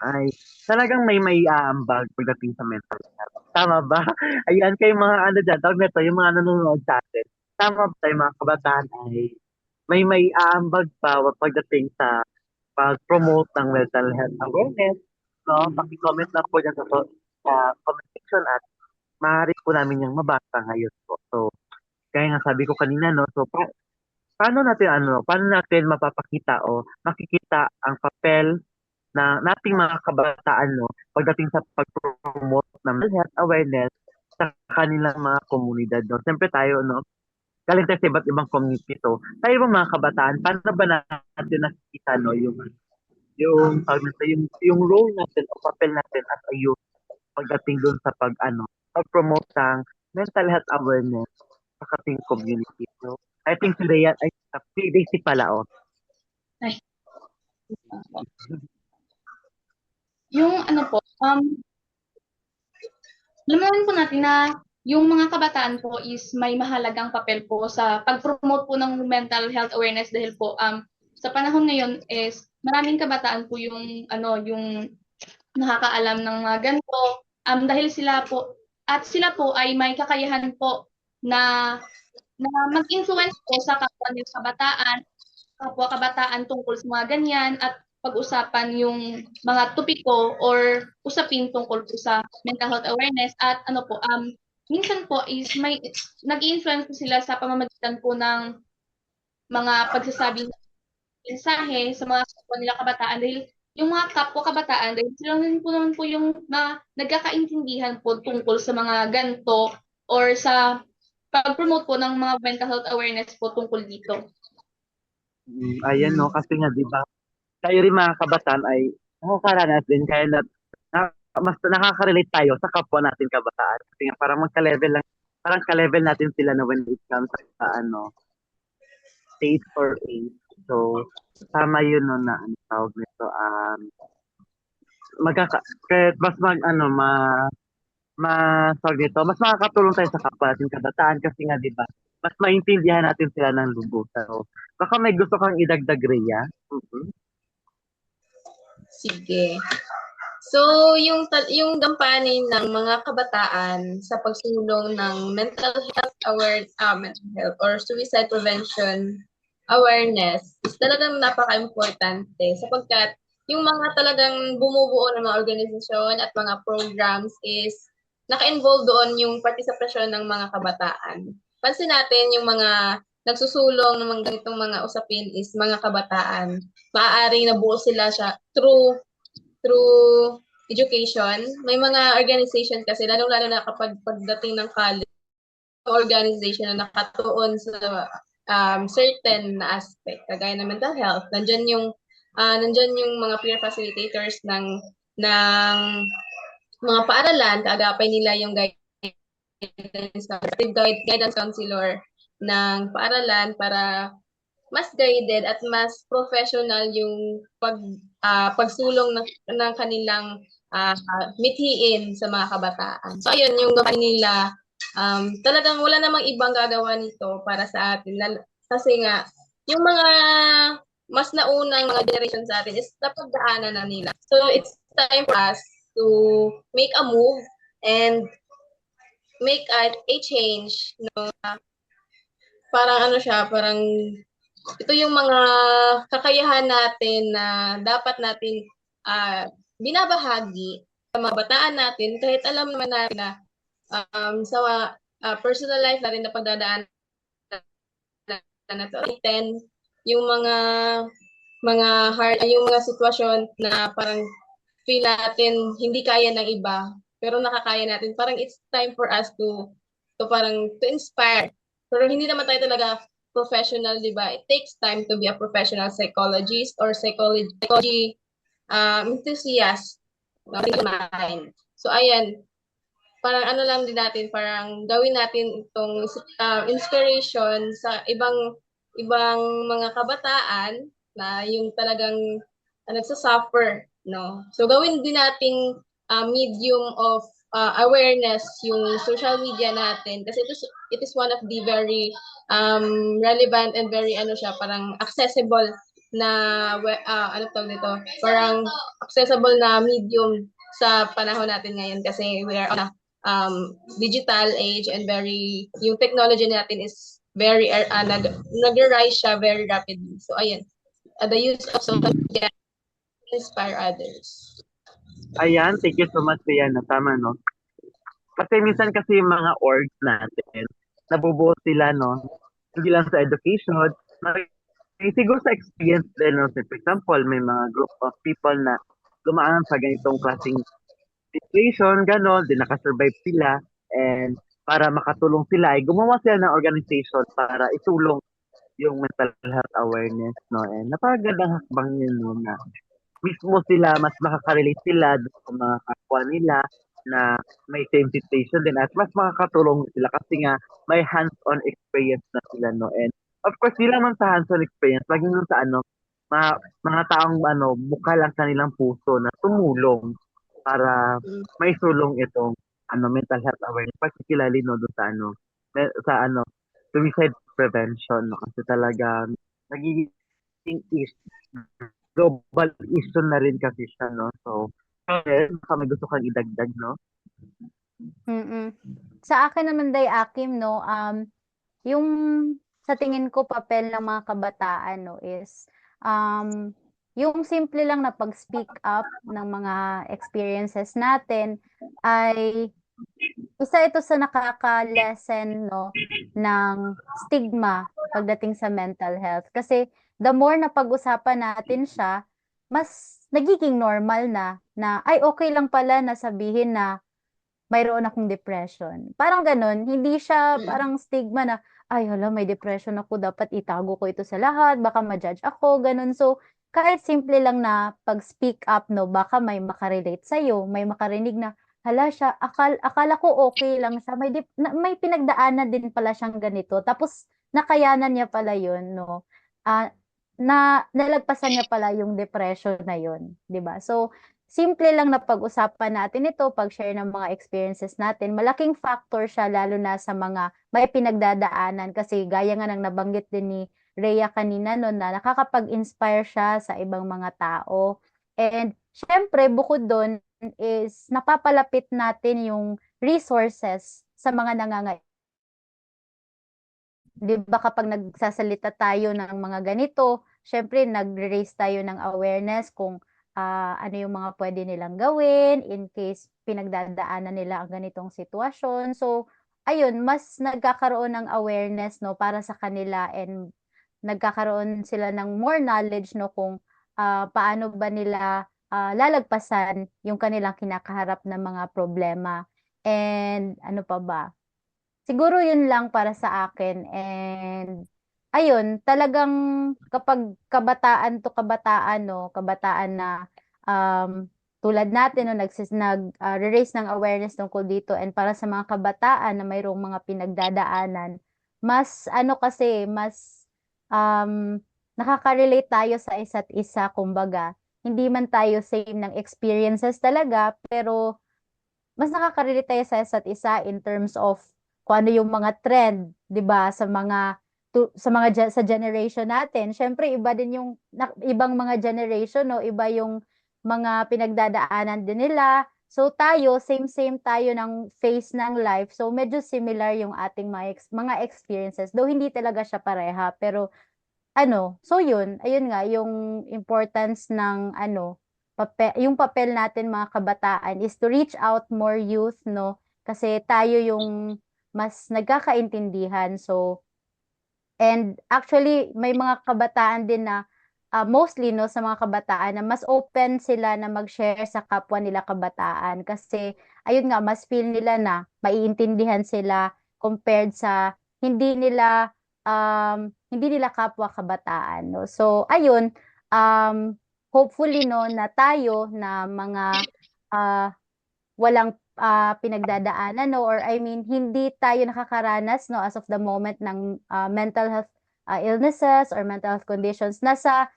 Ay talagang may aambag pagdating sa mental health. Tama ba? Ayan, kayo mga ano diyan, tawag nito, yung mga nanonood sa atin. Tama ba tayo mga kabataan ay may aambag pa pagdating sa pag-promote ng mental health awareness, no? Paki-comment lang po dyan sa comment section at maaari po namin yung mabasa ngayon po. So, kaya nga sabi ko kanina, no? So, paano natin mapapakita o makikita ang papel na nating mga kabataan, no, pagdating sa pag-promote ng mental health awareness sa kanilang mga komunidad, no. Siyempre tayo, no, galing tayo sa iba't ibang community. So, tayo ba mga kabataan, paano ba natin nakikita, no, tawag nito, yung role natin o papel natin as a youth pagdating doon sa pag-promote ng mental health awareness sa ating community. So, I think si Rhea, si Daisy pala, oh. Ay, yung ano po, alam po natin na yung mga kabataan po is may mahalagang papel po sa pag-promote po ng mental health awareness dahil po sa panahon ngayon is maraming kabataan po yung nakakaalam ng mga ganito dahil sila po ay may kakayahan po na mag-influence po sa kapwa kabataan tungkol sa mga ganyan at pag-usapan yung mga topiko or usapin tungkol po sa mental health awareness at minsan po is may nag-i-influence po sila sa pamamagitan po ng mga pagsasabing mensahe sa mga kapwa nila kabataan dahil yung mga kapwa kabataan dahil sila rin po naman po yung nagkakaintindihan po tungkol sa mga ganito or sa pag-promote po ng mga mental health awareness po tungkol dito. Ayan, no, kasi nga, di ba, tayo rin mga kabataan ay nakakaranas din kaya mas nakaka-relate tayo sa kapwa natin kabataan. Kasi nga parang parang ka-level natin sila na when it comes sa stage or age. So, tama yun, no, na ano tawag nito, kahit tawag nito, mas makakatulong tayo sa kapwa natin kabataan kasi nga, di ba, mas maintindihan natin sila ng lubusan. So, baka may gusto kang idagdag, Rhea? Sige. So, yung gampanin ng mga kabataan sa pagsulong ng mental health or suicide prevention awareness is talagang napaka-importante sapagkat yung mga talagang bumubuo ng mga organisasyon at mga programs is naka-involve doon yung partisipasyon ng mga kabataan. Pansin natin yung mga nagsusulong ng mga ganitong mga usapin is mga kabataan. Maaaring nabuo sila siya through education. May mga organization kasi, lalong-lalo na kapag pagdating ng college, organization na nakatuon sa certain na aspect, kagaya ng mental health. Nandyan yung mga peer facilitators ng mga paaralan, kaagapay nila yung guidance counselor ng paaralan para mas guided at mas professional yung pagsulong ng kanilang mithiin sa mga kabataan. So ayun, yung gawain nila, talagang wala namang ibang gagawa nito para sa atin. Kasi nga, yung mga mas naunang mga generation sa atin is napagdaanan na nila. So it's time for us to make a move and make a change. No? Parang ano siya, parang ito yung mga kakayahan natin na dapat natin binabahagi sa mga bataan natin kahit alam naman natin na sa personal life natin na pagdadaan na to. Then, yung yung mga sitwasyon na parang feel natin hindi kaya ng iba, pero nakakaya natin. Parang it's time for us to inspire. Pero hindi naman tayo talaga professional, di ba? It takes time to be a professional psychologist or psychology enthusiast. Mind. So, ayan, parang ano lang din natin, parang gawin natin itong inspiration sa ibang mga kabataan na yung talagang nagsasuffer, no? So gawin din nating medium of awareness yung social media natin kasi it is one of the very relevant and very ano siya, parang accessible na ano tawag nito, parang accessible na medium sa panahon natin ngayon kasi we are on a digital age and yung technology natin is very nag-rise siya very rapidly. So ayun, the use of social media inspire others. Ayan, thank you so much, Rihanna. Tama, no? Kasi minsan kasi yung mga orgs natin, nabubuo sila, no? Hindi lang sa education, siguro sa experience din, no? For example, may mga group of people na dumaan sa ganitong klaseng situation, gano'n, din nakasurvive sila, and para makatulong sila, ay gumawa sila ng organization para itulong yung mental health awareness, no? And napakagandang hakbang yun, no, na mismo sila, mas makaka-relate sila sa mga kapwa nila na may same situation din at mas makakatulong sila kasi nga may hands-on experience na sila, no? And of course, di lang man sa hands-on experience, lagi nun sa mga taong buka lang sa nilang puso na tumulong para may sulong itong mental health awareness, particularly no doon sa suicide prevention, no? Kasi talaga nagiging global issue na rin kasi siya, no? So, baka may gusto kang idagdag, no? Mm. Sa akin naman day Akim, no, yung sa tingin ko papel ng mga kabataan, no, is yung simple lang na pag-speak up ng mga experiences natin ay isa ito sa nakaka-lessen, no, ng stigma pagdating sa mental health. Kasi the more na pag-usapan natin siya, mas nagiging normal na ay okay lang pala na sabihin na mayroon akong depression. Parang ganun, hindi siya parang stigma na, ay hala, may depression ako, dapat itago ko ito sa lahat, baka ma-judge ako, ganun. So, kahit simple lang na pag-speak up, no, baka may makarelate sa'yo, may makarinig na, hala siya, akala ko okay lang siya, may pinagdaanan din pala siyang ganito, tapos nakayanan niya pala yun, no. Ah, nalagpasan niya pala yung depression na yun, 'di ba? So, simple lang na pag-usapan natin ito, pag-share ng mga experiences natin, malaking factor siya lalo na sa mga may pinagdadaanan kasi gaya nga ng nabanggit din ni Rhea kanina no, na nakakapag-inspire siya sa ibang mga tao. And syempre, bukod doon is napapalapit natin yung resources sa mga nangangailangan. 'Di ba kapag nagsasalita tayo ng mga ganito, syempre nagre-raise tayo ng awareness kung ano yung mga pwede nilang gawin in case pinagdadaanan nila ang ganitong sitwasyon. So, ayun, mas nagkakaroon ng awareness, no, para sa kanila and nagkakaroon sila ng more knowledge, no, kung paano ba nila lalagpasan yung kanilang kinakaharap na mga problema. And ano pa ba? Siguro yun lang para sa akin and ayun, talagang kapag kabataan to kabataan, no, kabataan na tulad natin no, re-raise ng awareness tungkol dito and para sa mga kabataan na mayroong mga pinagdadaanan, mas ano kasi, mas nakaka-relate tayo sa isa't isa, kumbaga. hindi man tayo same ng experiences talaga, pero mas nakaka-relate tayo sa isa't isa in terms of kung ano yung mga trend, 'di ba, sa generation natin. Syempre iba din yung ibang mga generation, no, iba yung mga pinagdadaanan din nila. So tayo, same tayo ng phase ng life. So medyo similar yung ating mga experiences. Though hindi talaga siya pareha, pero so yun, ayun nga, yung importance ng yung papel natin mga kabataan is to reach out more youth, no? Kasi tayo yung mas nagkakaintindihan. So, and actually, may mga kabataan din na, mostly, no, sa mga kabataan na mas open sila na mag-share sa kapwa nila kabataan. Kasi, ayun nga, mas feel nila na maiintindihan sila compared sa hindi nila kapwa kabataan, no? So, ayun, um, hopefully, no, na tayo na mga ah, walang pinagdadaanan, no, or I mean hindi tayo nakakaranas, no, as of the moment ng mental health illnesses or mental health conditions. Nasa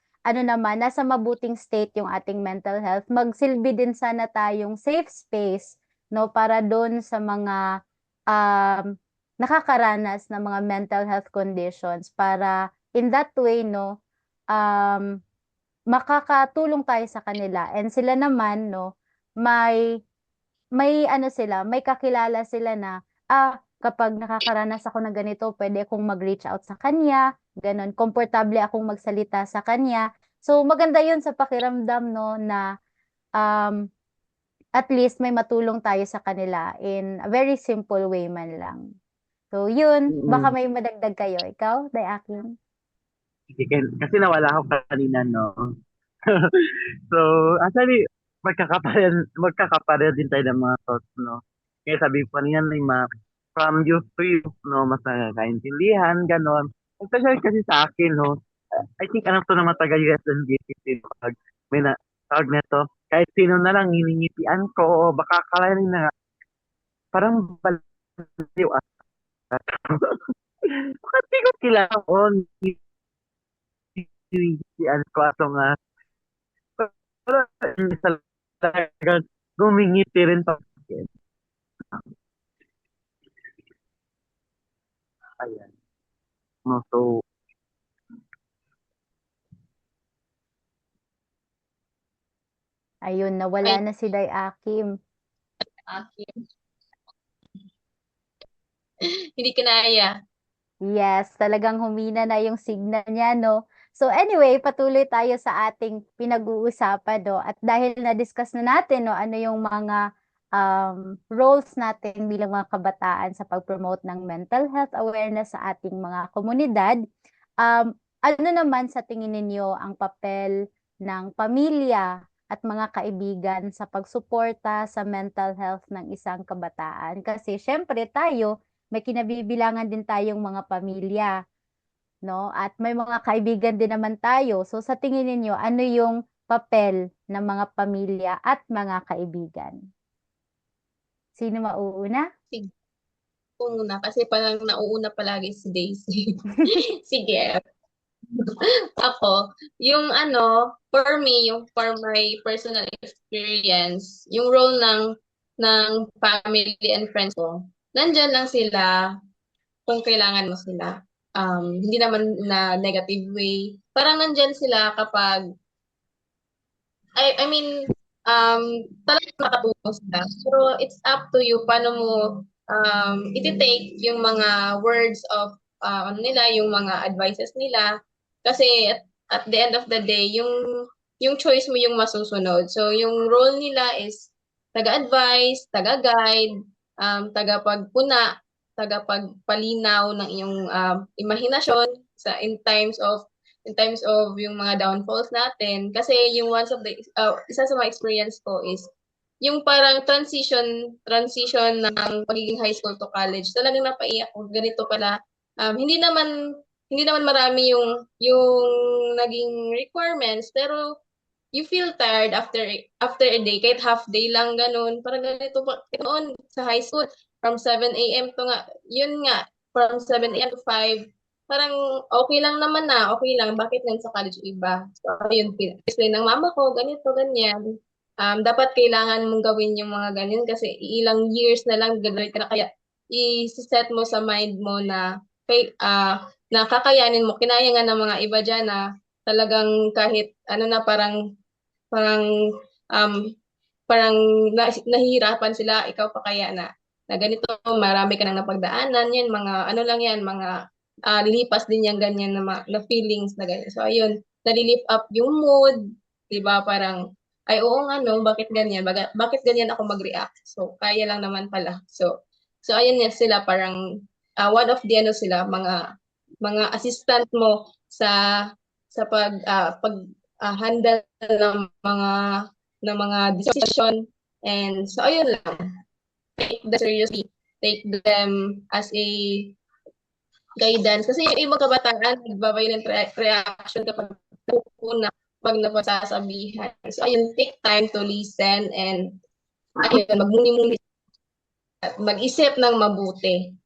mabuting state yung ating mental health. Magsilbi din sana tayong safe space, no, para doon sa mga um, nakakaranas ng mga mental health conditions, para in that way, no, um, makakatulong tayo sa kanila, and sila naman, no, may kakilala sila na, kapag nakakaranas ako ng ganito, pwede akong mag-reach out sa kanya, gano'n. Komportable akong magsalita sa kanya. So, maganda yun sa pakiramdam, no, na um, at least may matulong tayo sa kanila in a very simple way man lang. So, yun. Baka Mm. may madagdag kayo. Ikaw, Dayakin? Kasi nawala ako kanina, no? So, actually, magkakapareho din tayo ng mga thoughts, no? Kaya sabi ko kanina, from youth to youth, no, mas nakakaintindihan, ganon. Especially kasi sa akin, no, I think alam to na matagal USNBC, pag may tawag nito, kahit sino na lang hiningitian ko, o baka kalanin na, parang baliw at bakit di ko kilala ko, hiningitian ko, ato nga, pero talagang gumingiti rin pa. Ayan. No, so, Ayun, nawala Ay, na si Dayakim. akin. Hindi kinaya. Yes, talagang humina na yung signal niya, no? So anyway, patuloy tayo sa ating pinag-uusapan, no? At dahil na-discuss na natin, no, ano yung mga roles natin bilang mga kabataan sa pag-promote ng mental health awareness sa ating mga komunidad, ano naman sa tingin ninyo ang papel ng pamilya at mga kaibigan sa pagsuporta sa mental health ng isang kabataan? Kasi syempre tayo, may kinabibilangan din tayong mga pamilya, no? At may mga kaibigan din naman tayo. So sa tingin ninyo, ano yung papel ng mga pamilya at mga kaibigan? Sino mauuna? Sige, una. Kasi parang nauuna palagi si Daisy. Sige. Ako, yung for me, yung for my personal experience, yung role ng family and friends ko, nandyan lang sila kung kailangan mo sila. Hindi naman na negative way. Parang nandyan sila kapag, I mean, talagang makatulong sila. Pero it's up to you paano mo iti-take yung mga words of nila, yung mga advices nila. Kasi at the end of the day, yung choice mo yung masusunod. So yung role nila is taga-advise, taga-guide, tagapagpuna, tagapagpalinaw ng iyong imahinasyon in times of yung mga downfalls natin. Kasi yung isa sa mga experience ko is yung parang transition ng pagiging high school to college. Talagang napaiyak ko, ganito pala. Hindi naman marami yung naging requirements, pero you feel tired after a day, kahit half day lang ganun. Parang ganito pa noon sa high school from 7 a.m. to nga, yun nga, from 7 a.m. to 5 parang okay lang naman na, okay lang, bakit sa college iba? So, yun, explain ng mama ko, ganito, ganyan. Dapat kailangan mong gawin yung mga ganyan kasi ilang years na lang graduate ka na, kaya i-set mo sa mind mo na na kakayanin mo, kinaya nga ng mga iba dyan na talagang kahit ano na parang um, parang nahihirapan sila, ikaw pa kaya na ganito, marami ka nang napagdaanan, yan, mga ano lang yan, mga lilipas din yan, ganyan na feelings na ganyan. So, ayun, nalilift up yung mood, di ba, parang, ay, oo nga, no, bakit ganyan? Bakit ganyan ako mag-react? So, kaya lang naman pala. So ayun yan sila, parang, one of the, ano sila, mga assistant mo sa handle ng mga decision. And so, ayun lang. Take them seriously. Take them as a guidance. Kasi yung ibang kabataan, nagbaviolent reaction kapag pupuna, pag napasasabihan. So, ayun, take time to listen and ayun, magmuni-muni at mag-isip ng mabuti.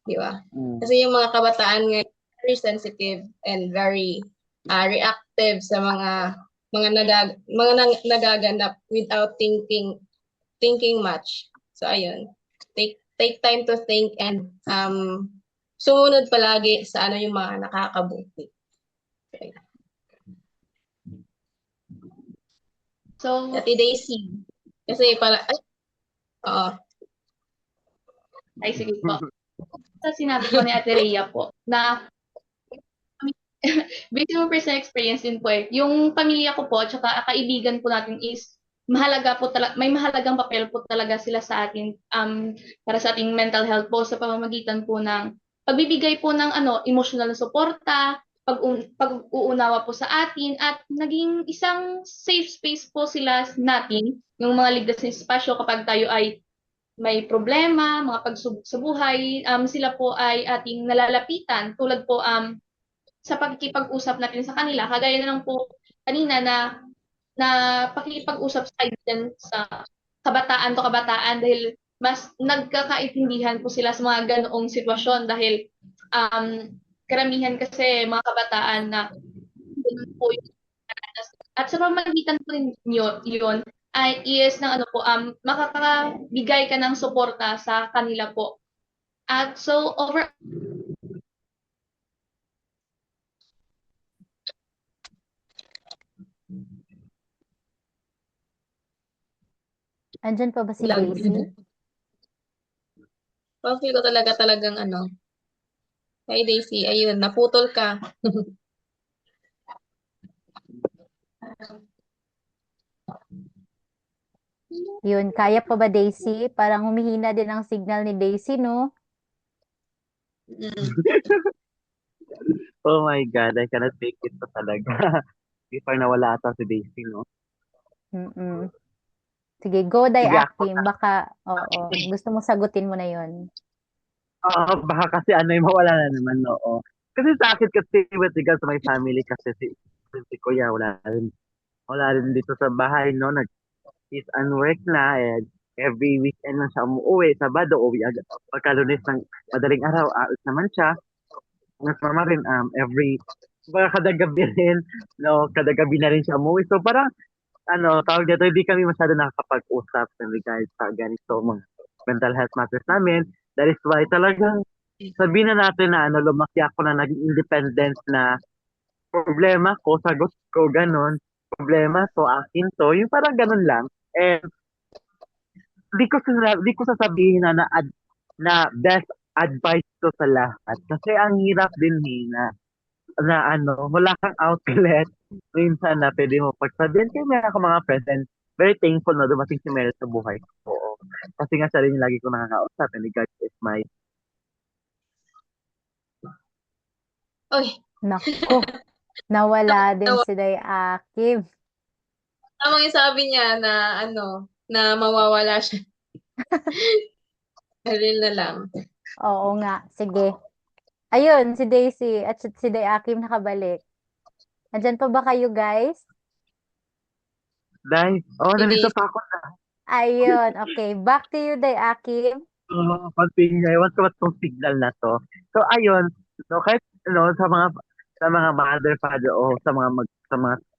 Di ba? Kasi yung mga kabataan ngayon, very sensitive and very reactive sa mga nagaganap without thinking much. So ayun, take time to think and sumunod palagi sa ano yung mga nakakabuti. Okay. So, Ate Daisy, kasi ay sige po. Sa sinabi po ni Ate Rhea po, na based on personal experience din po yung pamilya ko po, tsaka kaibigan po natin is mahalaga po talaga, may mahalagang papel po talaga sila sa atin para sa ating mental health po sa pamamagitan po ng pagbibigay po ng emotional na suporta, pag-uunawa po sa atin at naging isang safe space po sila natin, yung mga ligtas na espasyo kapag tayo ay may problema, mga pagsubok sa buhay, sila po ay ating nalalapitan tulad po sa pagkikipag-usap natin sa kanila. Kagaya na lang po kanina na pakikipag-usap sa kaibigan sa kabataan to kabataan dahil mas nagkakaintindihan po sila sa mga ganoong sitwasyon dahil karamihan kasi mga kabataan na po yung at sa pamamagitan po yun ay is ng makakabigay ka ng suporta sa kanila po. At so Andyan pa ba si lang. Daisy? Feel ko talagang Hey Daisy, ayun, naputol ka. Yun, kaya pa ba Daisy? Parang humihina din ang signal ni Daisy, no? Oh my God, I cannot take it pa talaga. Before nawala ata si Daisy, no? Mm-mm. Sige, go Day Sige, ako Akim. Baka, oo, gusto mo sagutin mo na yun. baka kasi mawala na naman, oo. Kasi sa akin kasi, with regards to my family, kasi si Kuya, wala rin dito sa bahay, no? He's unwork na, and every weekend lang siya umuwi. Sabado, uwi agad. Pagka-Lunes ng madaling araw, aalis naman siya. Mas mama rin, kada gabi rin, no? Kada gabi na rin siya umuwi. So, parang, tawag dito, hindi kami masyado nakakapag-usap in regards sa ganito mga mental health matters namin. That is why talagang sabihin na natin na lumaki ako na naging independent na problema ko, sagot ko, ganun. Problema to, akin to. Yung parang ganun lang. And di ko sasabihin na best advice to sa lahat. Kasi ang hirap din wala kang outlet. Minsan na pwede mo pagsabihin. Kaya meron ako mga friends and very thankful na dumating si Meryl sa buhay ko. Kasi nga siya rin yung lagi ko nakakausap and God is my Oy, Nako, nawala din si Day Akim. tamang yung sabi niya na mawawala siya. Real na lang. Oo nga, sige. Ayun, si Daisy at si Day Akim nakabalik. Andyan pa ba kayo, guys? dahil, nandito pa ako na. Ayun, okay. Back to you, Day Akim. Continue. Ewan ko ba't tong signal na to. So, ayun. So, kahit sa mga mother, father o sa mga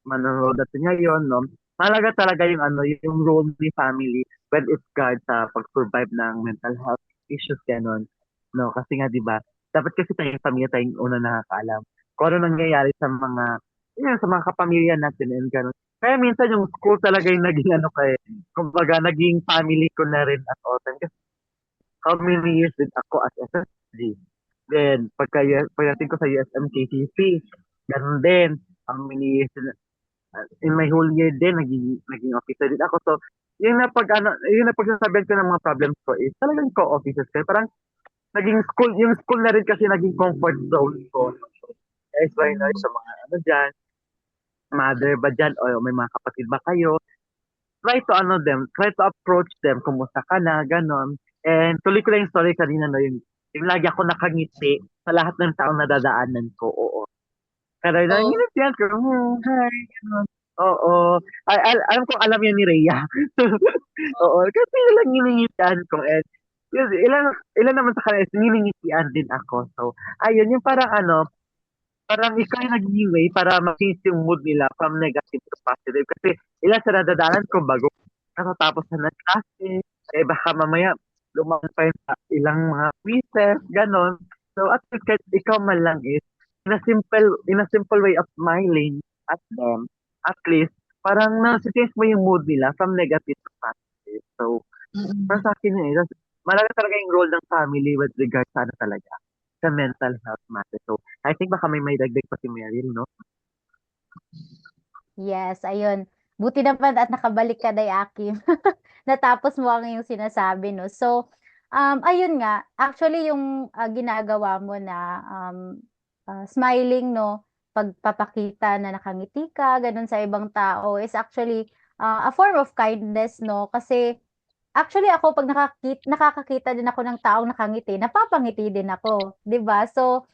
manonood natin ngayon, no? Mahalaga talaga yung yung role ni family when it guards sa pag-survive ng mental health issues ganon. No, kasi nga 'di ba? Dapat kasi tayong pamilya tayong una nakakaalam kung ano nangyayari sa mga kapamilya natin and ganon. Kaya minsan yung school talaga yung naging kumbaga naging family ko na rin at all time. Kasi how many years din ako as SSG? Then, pagdating ko sa USMKCC, ganun din. How many years din, in my whole year din, naging officer din ako. So, yung napagsasabihan ko ng mga problems ko is talagang co-officers ko. Parang yung school na rin kasi naging comfort zone ko. Guys, why not sa mga dyan, mother ba dyan, o may mga kapatid ba kayo? Try to approach them, kumusta ka na, ganon. And tuloy ko lang yung story kanina, no, yung lagi ako nakangiti sa lahat ng taong nadadaanan ko, oo. Pero Oo. ngingitian ko, hi, ganon. Oo. Alam ko, alam yan ni Rhea. Oo, kasi lang ngingitian ko. And ilan naman sa kanila, ngingitian din ako. So, ayun, yung parang ikaw yung naging way para ma-change yung mood nila from negative to positive. Kasi ilan sa nadadaanan ko bago nakatapos na ng klase, baka mamaya lumaman pa yun sa ilang mga quizzes, ganon. So at least kahit ikaw man lang is in a simple way of smiling at them, at least parang na-change mo yung mood nila from negative to positive. So para sa akin yun, malaga talaga yung role ng family with regards sa talaga sa mental health matter. So, I think baka may dagdag pa si Meryl, no? Yes, ayun. Buti naman at nakabalik ka, Day Akim. Natapos mo ang iyong sinasabi, no? So, ayun nga, actually yung ginagawa mo na smiling, no? Pagpapakita na nakangiti ka, ganun sa ibang tao is actually a form of kindness, no? Kasi actually ako pag nakakakita din ako ng taong nakangiti, napapangiti din ako, 'di ba? So,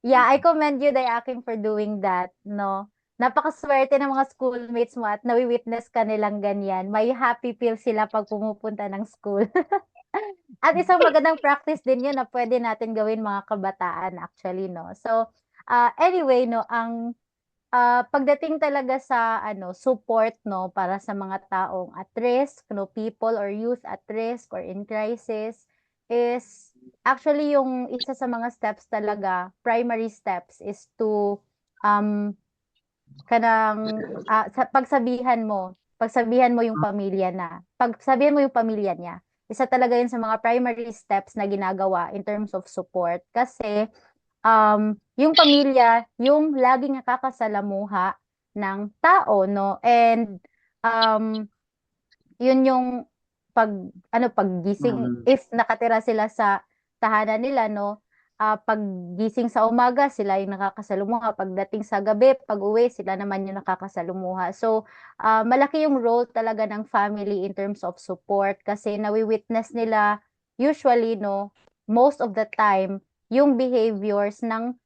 yeah, I commend you, Dayaking, for doing that, no? Napakaswerte ng mga schoolmates mo at nawi-witness ka nilang ganyan. May happy feel sila pag pumupunta ng school. At isang magandang practice din yun na pwede natin gawin mga kabataan actually, no? So, anyway, no, ang pagdating talaga sa support, no, para sa mga taong at risk, no, people or youth at risk or in crisis is actually yung isa sa mga steps talaga, primary steps is to um pagsabihan mo yung pamilya pagsabihan mo yung pamilya niya. Isa talaga yun sa mga primary steps na ginagawa in terms of support kasi yung pamilya, yung laging nakakasalamuha ng tao, no? And, um, yun yung paggising, Mm. if nakatira sila sa tahanan nila, no? Paggising sa umaga, sila yung nakakasalumuha. Pagdating sa gabi, pag-uwi, sila naman yung nakakasalumuha. So, malaki yung role talaga ng family in terms of support kasi nawi-witness nila usually, no, most of the time, yung behaviors ng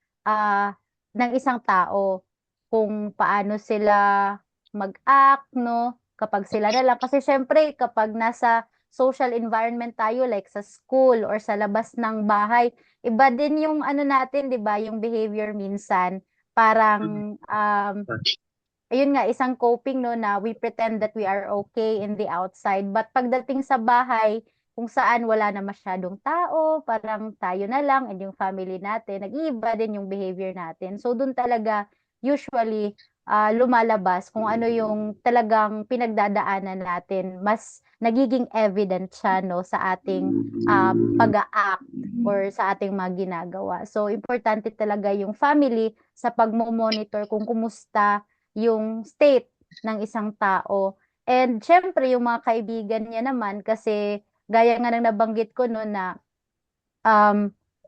isang tao. Kung paano sila mag-act, no? Kapag sila na lang. Kasi syempre, kapag nasa social environment tayo, like sa school or sa labas ng bahay, iba din yung natin, di ba? Yung behavior minsan. Parang, ayun nga, isang coping, no, na we pretend that we are okay in the outside. But pagdating sa bahay, kung saan wala na masyadong tao, parang tayo na lang and yung family natin, nag-iiba din yung behavior natin. So, dun talaga, usually, lumalabas kung ano yung talagang pinagdadaanan natin. Mas nagiging evident siya, no, sa ating pag-a-act or sa ating mga ginagawa. So, importante talaga yung family sa pagmo-monitor kung kumusta yung state ng isang tao. And syempre, yung mga kaibigan niya naman, kasi gaya nga ng nabanggit ko no na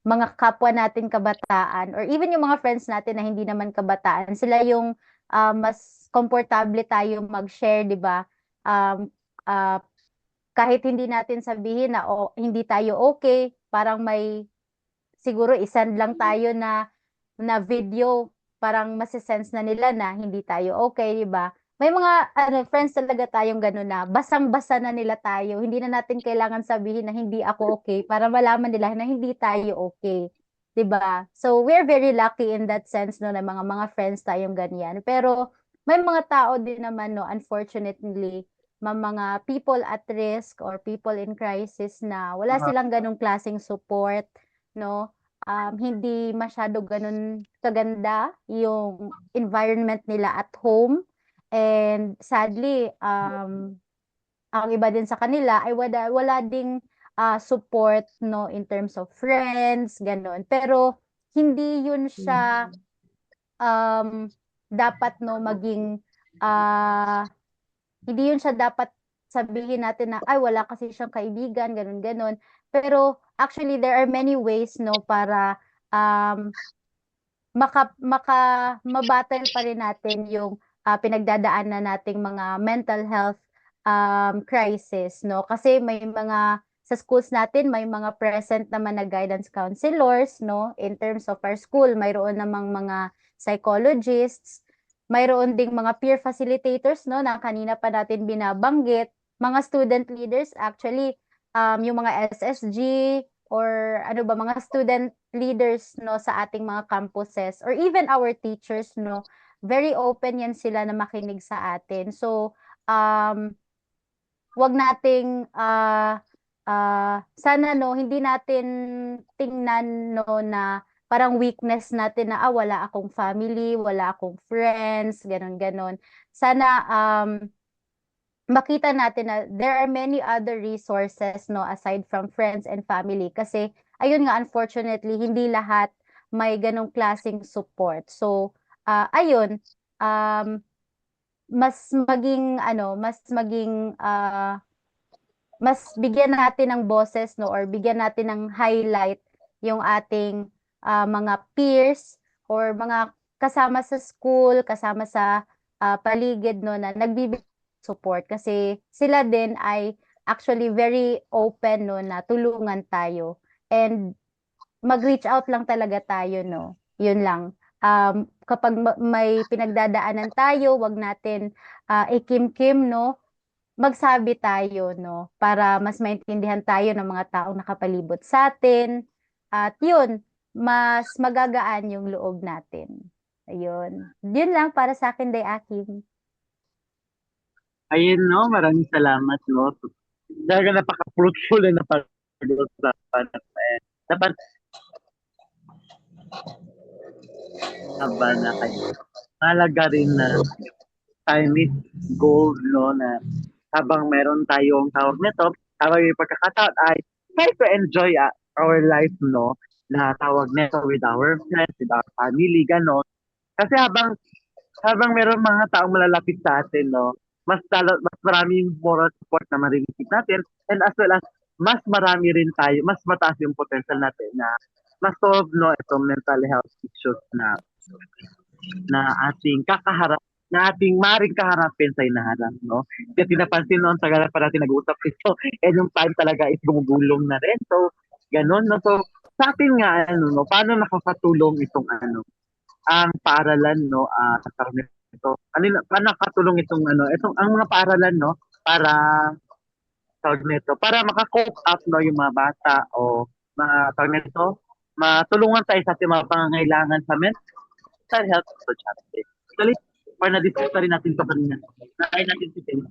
mga kapwa natin kabataan or even yung mga friends natin na hindi naman kabataan, sila yung mas komportable tayo mag-share, 'di ba? Um, ah, Kahit hindi natin sabihin na hindi tayo okay, parang may siguro isend lang tayo na video, parang mase-sense na nila na hindi tayo okay, 'di ba? May mga friends talaga tayong gano'n na basang-basa na nila tayo. Hindi na natin kailangan sabihin na hindi ako okay para malaman nila na hindi tayo okay. 'di ba? So we're very lucky in that sense no na mga friends tayong ganyan. Pero may mga tao din naman no unfortunately mga people at risk or people in crisis na wala Aha. silang ganong klaseng support no. Hindi masyado ganun kaganda yung environment nila at home and sadly ang iba din sa kanila ay wala ding support no in terms of friends, gano'n. Pero hindi yun siya dapat no maging hindi yun siya dapat sabihin natin na ay wala kasi siyang kaibigan, gano'n gano'n. Pero actually there are many ways no para um mabattle pa rin natin yung pinagdadaanan nating mga mental health crisis, no? Kasi may mga sa schools natin may mga present naman na guidance counselors, no? In terms of our school, mayroon namang mga psychologists, mayroon ding mga peer facilitators, no? Na kanina pa natin binabanggit, mga student leaders actually, yung mga SSG or ano ba mga student leaders no sa ating mga campuses or even our teachers no very open yan sila na makinig sa atin. So wag nating sana no hindi natin tingnan no na parang weakness natin na wala akong family, wala akong friends, ganon ganon. Sana makita natin na there are many other resources no aside from friends and family kasi ayun nga unfortunately hindi lahat may ganong klaseng support. So ayun um mas maging mas bigyan natin ng boses no or bigyan natin ng highlight yung ating mga peers or mga kasama sa school, kasama sa paligid no na nagbibigay support kasi sila din ay actually very open no na tulungan tayo and mag-reach out lang talaga tayo no. Yun lang. Kapag may pinagdadaanan tayo, wag natin ikimkim no magsabi tayo, no? Para mas maintindihan tayo ng mga taong nakapalibot sa atin. At yun, mas magagaan yung loob natin. Ayun. Yun lang para sa akin, Day Akim. Ayun, no, maraming salamat, no. Talaga napaka-fruitful na napag-usapan. Dapat haba na kayo. Mahalaga rin na time is gold, no, na habang meron tayong tawag nito, habang may pagkakataon ay try to enjoy our life, no, na tawag nito with our friends, with our family, gano'n. Kasi habang meron mga taong malalapit sa atin, no, mas marami yung moral support na marireceive natin and as well as mas marami rin tayo, mas mataas yung potential natin na ma-solve no itong mental health issues na ating kakaharap na ating maring kaharapin sa hinaharap, no? Kasi napansin noon, tagal pa natin nag-uusap ito, and yung time talaga is gumugulong na rin. So, ganun, no? So, sa atin nga, ano, no? Paano nakakatulong itong, ang paaralan, no? Tawag nito, paano nakatulong itong, ang mga paaralan, no? Para, tawag nito, para makakope up, no? Yung mga bata o, tawag nito, matulungan tayo sa ating mga pangangailangan sa mental health so justice. Actually, para na-discuss na rin natin ito kanina. Nakain natin si Penny.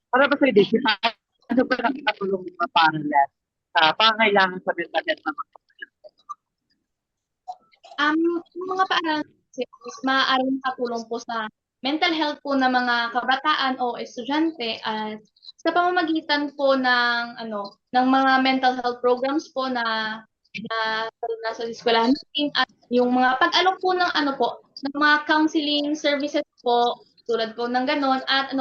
Para ba sa Daisy, paano ba nakakatulong yung mga paaralan sa pangangailangan sa mental health ng mga Yung mga paaralan kasi is maaaring makatulong po sa mental health po ng mga kabataan o estudyante at sa pamamagitan po ng mga mental health programs po na nasa eskwelahan natin at yung mga pag-alok po ng ng mga counseling services po tulad po ng gano'n at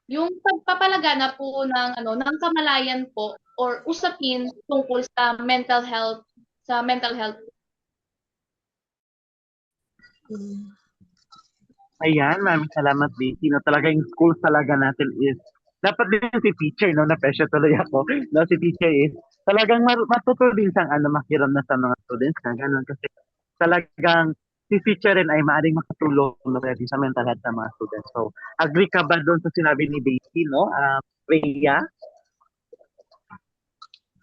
yung pagpapalagana po ng kamalayan po or usapin tungkol sa mental health Ayan, maraming salamat, Daisy. No, talaga yung schools talaga natin is, dapat din si teacher, no, na-pressure tuloy ako. No, si teacher is, talagang matuto din siyang makiram na sa mga students na gano'n. Kasi talagang si teacher rin ay maaaring makatulong no, din sa mental health ng mga students. So, agree ka ba doon sa sinabi ni Daisy, no? Rhea?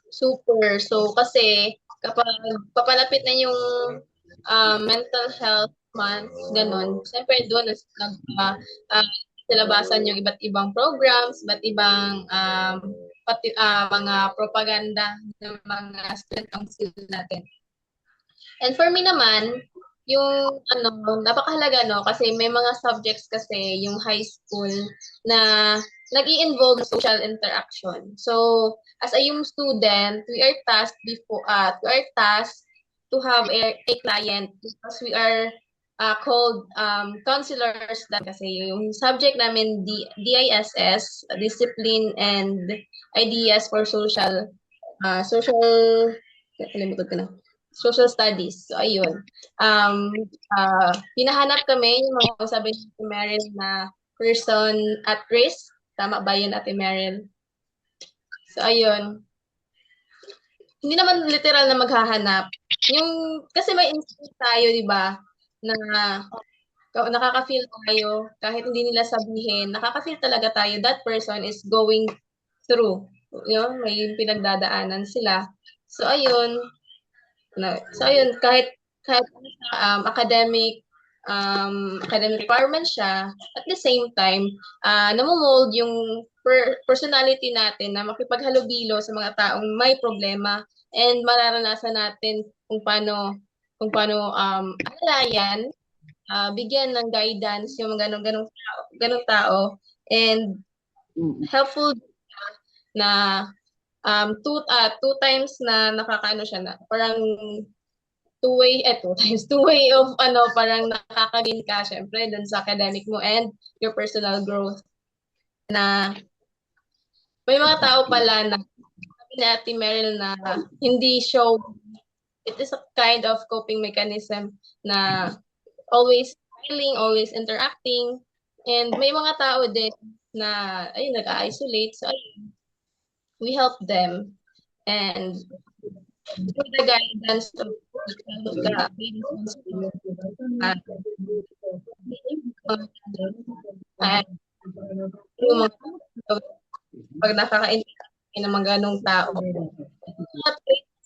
Super. So, kasi kapag papalapit na yung mental health month, ganun, siyempre doon silabasan yung iba't ibang programs, iba't ibang mga propaganda ng mga student council natin. And for me naman, yung napakahalaga kasi may mga subjects kasi yung high school na nag-i-involve ng social interaction. So, as a young student, we are tasked to have a client because we are called counselors kasi yung subject namin DISS, Discipline and Ideas for kalimutan ko na. Social Studies. So, ayun. Pinahanap kami yung mga sabi ni Meryl na person at risk. Tama ba yun, Ate Meryl? So, ayun. Hindi naman literal na maghahanap. Kasi may instinct tayo, di ba? Na nakaka-feel tayo, kahit hindi nila sabihin, nakaka-feel talaga tayo, that person is going through. May pinagdadaanan sila. So, ayun. Kahit academic requirements siya, at the same time, namomold yung personality natin na makipaghalubilo sa mga taong may problema and mararanasan natin kung paano alalayan, bigyan ng guidance yung mga ganong tao and helpful na two times na nakakaano siya na parang two way of parang nakakagain ka syempre dun sa academic mo and your personal growth na may mga tao pala na sabi ni Ate Meryl na hindi show, it is a kind of coping mechanism na always smiling, always interacting, and may mga tao din na nag-isolate, so we help them and through the guidance of pag nakaka-interact ng mga ganong tao,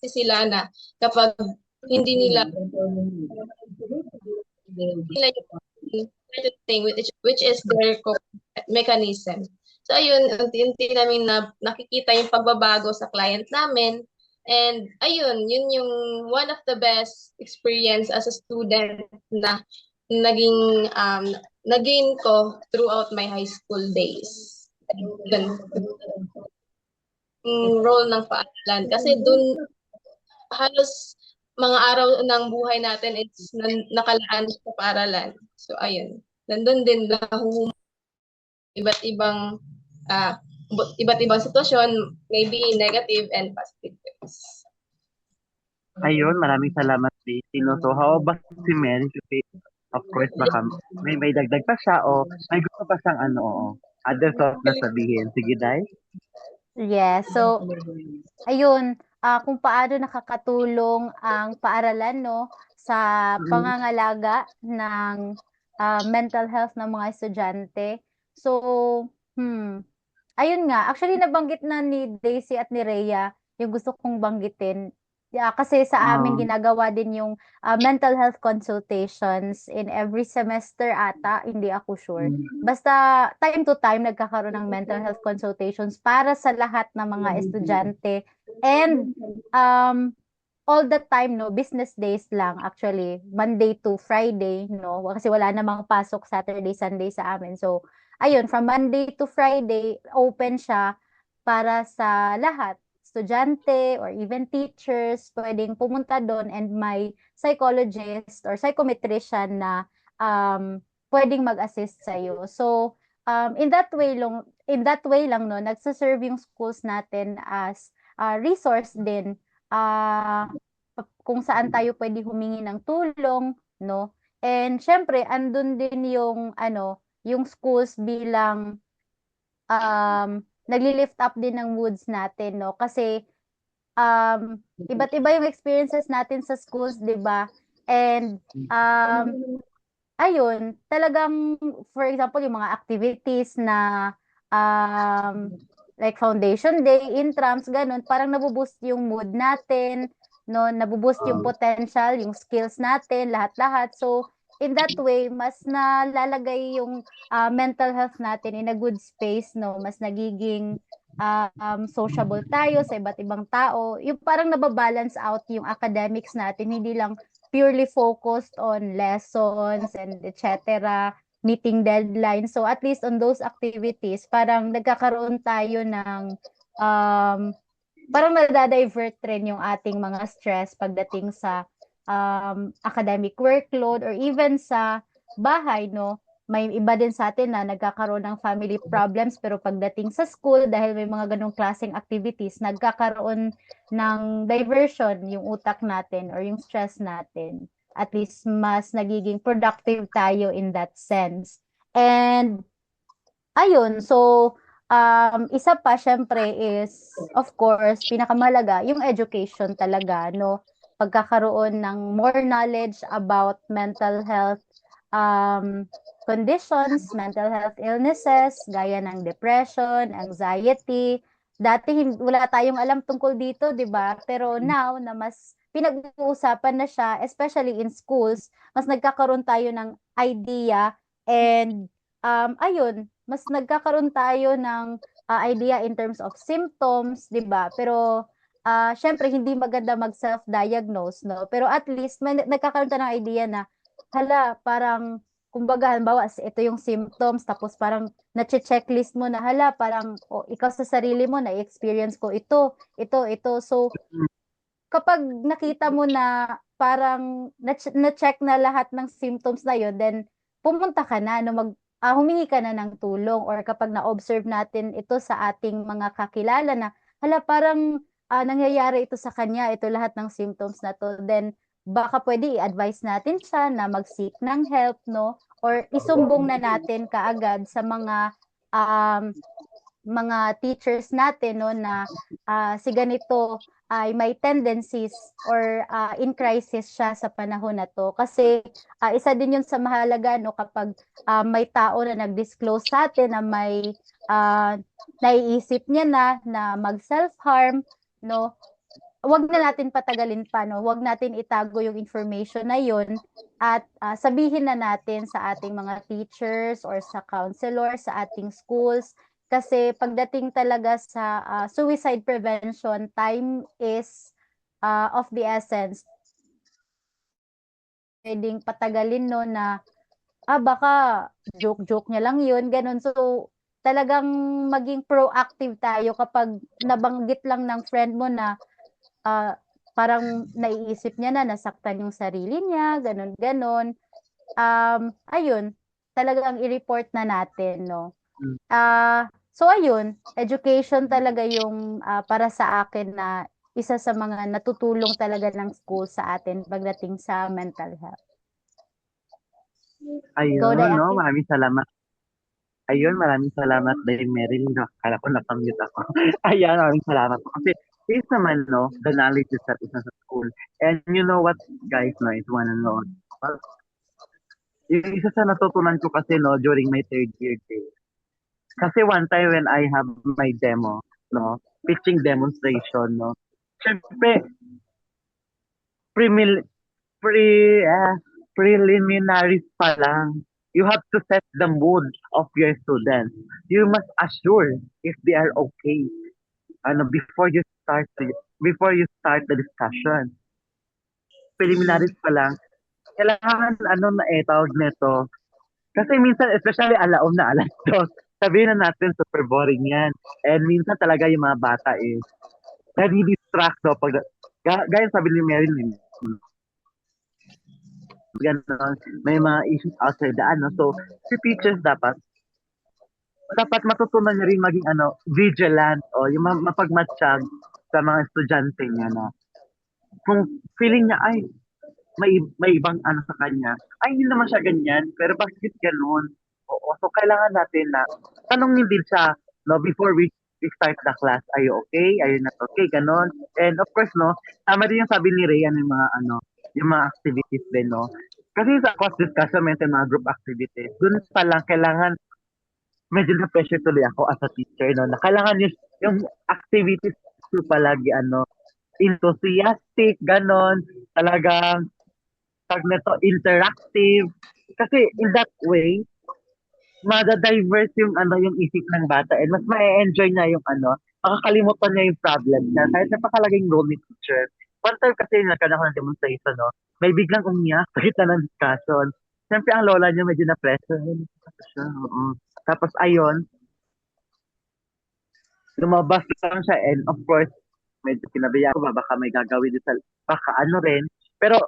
kasi sila na kapag hindi nila thing which is their mechanism. So ayun, unti-unti namin nakikita yung pagbabago sa client namin. And ayun, yun yung one of the best experience as a student na naging ko throughout my high school days. Yun. Role ng paaralan. Kasi dun, halos mga araw ng buhay natin is nakalaan sa paaralan. So ayun, nandun din iba't ibang sitwasyon, maybe negative and positive things. Ayun, maraming salamat, Tino. So, how about si Mary? Of course, baka may dagdag pa siya o may gusto pa siyang other thoughts na sabihin. Sige, Day. Yes. So, ayun, kung paano nakakatulong ang paaralan sa pangangalaga ng mental health ng mga estudyante. So, ayun nga, actually nabanggit na ni Daisy at ni Rhea yung gusto kong banggitin. Kasi sa amin ginagawa din yung mental health consultations in every semester ata, hindi ako sure. Basta time to time nagkakaroon ng mental health consultations para sa lahat ng mga estudyante. And all the time, business days lang actually, Monday to Friday, kasi wala namang pasok Saturday, Sunday sa amin. So, ayun, from Monday to Friday, open siya para sa lahat. Estudyante or even teachers, pwedeng pumunta doon and may psychologist or psychometrician na pwedeng mag-assist sa iyo. So, in that way lang nagse-serve yung schools natin as resource din kung saan tayo pwede humingi ng tulong, And syempre, andun din yung yung schools bilang nagli-lift up din ng moods natin, kasi iba't iba yung experiences natin sa schools, 'di ba? And ayun, talagang for example, yung mga activities na like foundation day, intrams, ganun, parang nabuboost yung mood natin. no, nabuboost yung potential, yung skills natin, lahat-lahat. So, in that way, mas nalalagay yung mental health natin in a good space, no, mas nagiging sociable tayo sa iba't ibang tao. Yung parang nababalance out yung academics natin, hindi lang purely focused on lessons and etc., meeting deadlines. So at least on those activities, parang nagkakaroon tayo ng parang nadadivert rin yung ating mga stress pagdating sa academic workload or even sa bahay, no? May iba din sa atin na nagkakaroon ng family problems pero pagdating sa school dahil may mga ganong klaseng activities, nagkakaroon ng diversion yung utak natin or yung stress natin. At least mas nagiging productive tayo in that sense. And ayun, so isa pa syempre is of course pinakamahalaga yung education talaga, no? Pagkakaroon ng more knowledge about mental health conditions, mental health illnesses, gaya ng depression, anxiety. Dati wala tayong alam tungkol dito, 'di ba? Pero now na mas pinag-uusapan na siya, especially in schools, mas nagkakaroon tayo ng idea and ayun, mas nagkakaroon tayo ng idea in terms of symptoms, 'di ba? Pero syempre hindi maganda mag-self-diagnose, no? Pero at least may nagkakaroon tayo ng idea na hala, parang kumbaga halimbawa ito yung symptoms tapos parang nache-checklist mo na hala, parang ikaw sa sarili mo na-experience ko ito. So kapag nakita mo na parang na-check na lahat ng symptoms na yun, then pumunta ka na, no, humingi ka na ng tulong or kapag na-observe natin ito sa ating mga kakilala na, hala, parang nangyayari ito sa kanya, ito lahat ng symptoms na to, then baka pwede i-advise natin siya na mag-seek ng help, no? Or isumbong na natin kaagad sa mga teachers natin, no, na si ganito ay may tendencies or in crisis siya sa panahon na to. Kasi isa din yun sa mahalaga, no, kapag may tao na nag-disclose sa atin na may naiisip niya na mag-self-harm, no, wag na natin patagalin pa, no? Wag natin itago yung information na yun at sabihin na natin sa ating mga teachers or sa counselor sa ating schools kasi pagdating talaga sa suicide prevention, time is of the essence. Pwedeng patagalin, no, na baka joke-joke niya lang yun, ganun. So, talagang maging proactive tayo kapag nabanggit lang ng friend mo na parang naiisip niya na nasaktan yung sarili niya, ganun. Ayun, talagang i-report na natin, no? So ayun, education talaga yung para sa akin na isa sa mga natutulong talaga ng school sa atin pagdating sa mental health. Go, Ayun, Day no? Aki. Maraming salamat dahil Meryl. Akala ko nakamute ako. Ayan, maraming salamat po. Kasi is naman, no, the knowledge is that is sa school. And you know what, guys, no, is wanna know. Yung isa sa natutunan ko kasi, no, during my third year day. Kasi one time when I have my demo, no, pitching demonstration, no, syempre, premil- pre, preliminaries pa lang, you have to set the mood of your students. You must assure if they are okay. Before you start the discussion. Preliminaries pa lang, kailangan tawag nito. Kasi minsan, especially alaon na alas dos, sabihin na natin super boring yan. And minsan talaga yung mga bata nadi-distract, no? Gaya sabi ni Marilyn, ganon, may mga issues outside the so si teachers dapat matutunan niya rin maging vigilant o yung mapagmatsyag sa mga estudyante niya na kung feeling niya ay may ibang sa kanya, ay hindi naman siya ganyan, pero bakit ganoon? Oo, so kailangan natin na tanongin din siya, no, before we start the class, are you okay? Are you not okay? Ganon. And of course, no, tama din yung sabi ni Rhea yung mga yung mga activities din, no. Kasi sa class discussion, may mga group activities. Doon pa lang kailangan medyo na pressure tuloy ako as a teacher, no, na kailangan yung activities ko palagi enthusiastic, ganon. Talagang tag nito interactive. Kasi in that way, mada-diverse yung yung isip ng bata and mas ma-enjoy niya yung makakalimutan niya yung problem niya kahit napakalaging role ni teacher. One time kasi nagkaroon ako ng demonstration, no? May biglang umiyak sa gitna ng discussion. Siyempre ang lola niya medyo na-pressure. Siya, oo. Tapos ayun, lumabas lang siya and of course, medyo kinabiya ako ba, baka may gagawin din sa, baka ano rin. Pero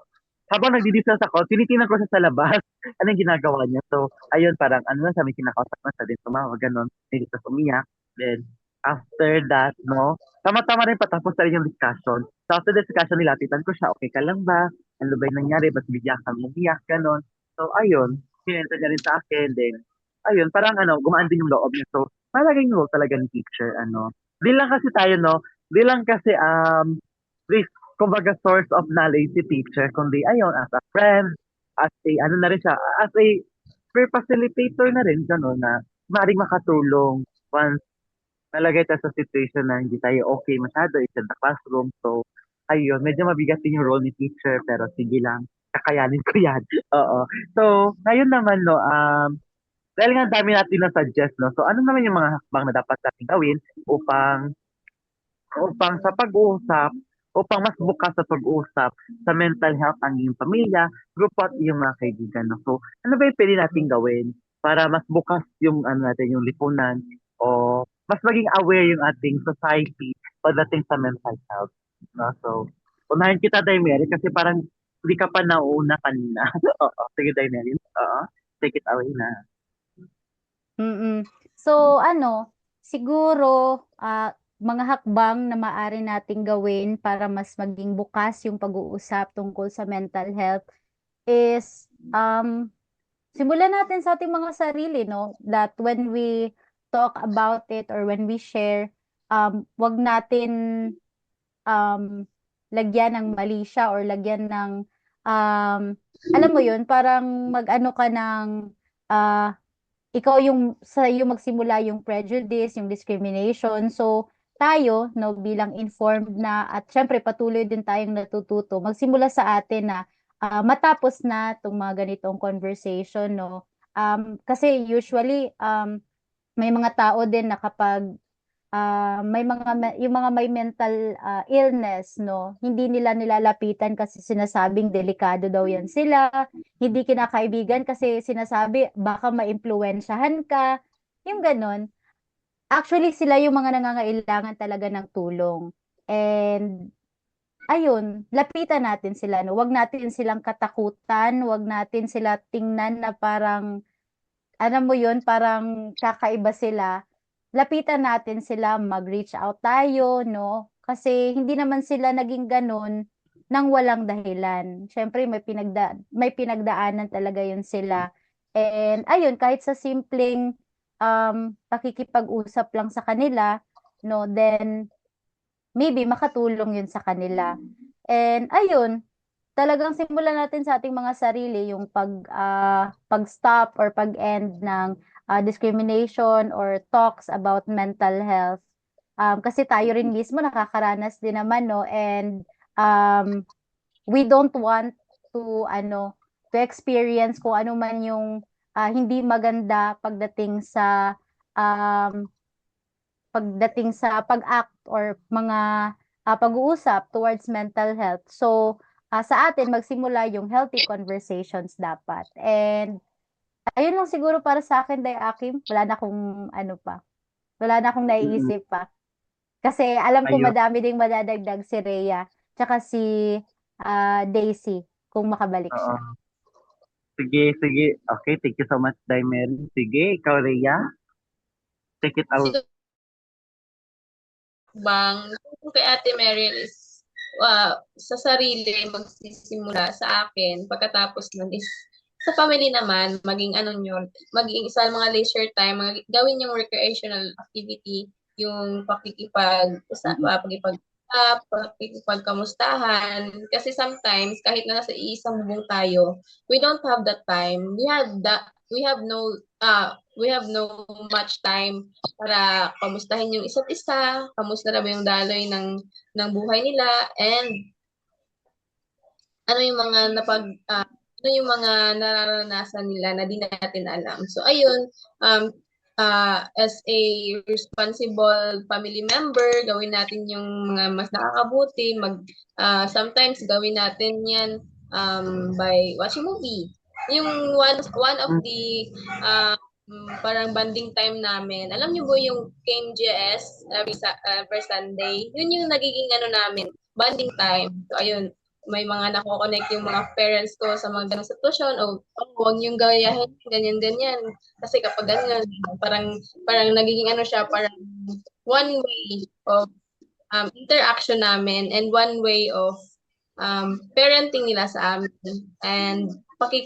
habang nagdi-discuss ako, tinitingnan ko siya sa labas. Anong ginagawa niya? So, ayun, parang ano na, sabi kinakausap na sa din tumawag, ganun. Hindi tapos umiyak. Then, after that, no, tama-tama rin patapos na rin yung discussion. So, after the discussion, nilapitan ko siya, okay ka lang ba? Ano ba yung nangyari? Ba't bigyan kang umiyak? Ganun. So, ayun, sinenta niya rin sa akin. Then, ayun, parang gumaan din yung loob niya. So, malagay yung role talaga ng teacher, Di lang kasi tayo, no? Di lang kasi, this, kumbaga, source of knowledge si teacher, kundi, ayun, as a friend, as a, ano na rin siya, as a peer facilitator na rin, gano'n, na maaaring makatulong once nalagay tayo sa situation na hindi tayo okay masyado, it's in the classroom. So, ayun, medyo mabigat din yung role ni teacher, pero sige lang, kakayanin ko yan. Oo. So, ngayon naman, no, dahil nga ang dami natin na suggest, no, so ano naman yung mga hakbang na dapat natin gawin upang upang sa pag-uusap, upang mas bukas sa pag-uusap sa mental health ang iyong pamilya, grupo at iyong mga kaibigan. No? So, ano ba yung pwede natin gawin para mas bukas yung natin, yung lipunan o mas maging aware yung ating society pagdating sa mental health. No? So, unahin kita, Daimeri, kasi parang hindi ka pa nauuna kanina. Oo, sige, Daimeri. Oo, take it away na. So, siguro, mga hakbang na maaari nating gawin para mas maging bukas yung pag-uusap tungkol sa mental health is, simulan natin sa ating mga sarili, no? That when we talk about it or when we share, wag natin lagyan ng mali siya or lagyan ng, alam mo yun, parang mag-ano ka ng, ikaw yung magsimula yung prejudice, yung discrimination. So, tayo, no, bilang informed na at syempre patuloy din tayong natututo, magsimula sa atin na matapos na itong mga ganitong conversation, no. Kasi usually, may mga tao din na kapag yung mga may mental illness, no, hindi nila nilalapitan kasi sinasabing delikado daw yan sila, hindi kinakaibigan kasi sinasabi baka maimpluwensyahan ka, yung ganun. Actually, sila yung mga nangangailangan talaga ng tulong. And ayun, lapitan natin sila, no. Wag natin silang katakutan, wag natin sila tingnan na parang, alam mo yun, parang kakaiba sila. Lapitan natin sila, mag-reach out tayo, no? Kasi hindi naman sila naging ganun nang walang dahilan. Siyempre, may pinagdaanan talaga yun sila. And ayun, kahit sa simpleng pakikipag-usap lang sa kanila, no, then maybe makatulong yun sa kanila. And ayun, talagang simulan natin sa ating mga sarili yung pag-stop or pag-end ng discrimination or talks about mental health. Kasi tayo rin mismo nakakaranas din naman, no, and we don't want to to experience kung ano man yung hindi maganda um, pagdating sa pag-act or mga pag-uusap towards mental health. So, sa atin magsimula yung healthy conversations dapat. And ayun lang siguro para sa akin, Day Akim. Wala na akong wala na akong Mm-mm. naiisip pa. Kasi alam ko Ayun. madami ding madadagdag si Rhea, tsaka si Daisy kung makabalik Oo. siya. Sige, sige. Okay, thank you so much, Daimeri. Sige, ikaw, Rhea. Take it away. Kung kay Ate Meryl is sa sarili magsisimula sa akin. Pagkatapos nun is sa family naman, maging maging sa mga leisure time, gawin yung recreational activity, yung pakikipagkamustahan. Kasi sometimes, kahit na nasa iisang bubong tayo, we don't have that time. We have no, we have no much time para kamustahin yung isa't isa, kamusta na ba yung daloy ng buhay nila, and ano yung mga ano yung mga nararanasan nila na di natin alam. So ayun, as a responsible family member, gawin natin yung mga mas nakakabuti, sometimes gawin natin yan by watching movie. Yung one of the parang banding time namin. Alam niyo ba yung KMJS every Sunday? Yun yung nagiging ano namin, banding time. So ayun, may mga nako-connect yung mga parents ko sa mga ganong sitwasyon o huwag niyong gayahin, ganyan-ganyan. Kasi kapag ganyan, parang nagiging ano siya, parang one way of interaction namin and one way of parenting nila sa amin. And pag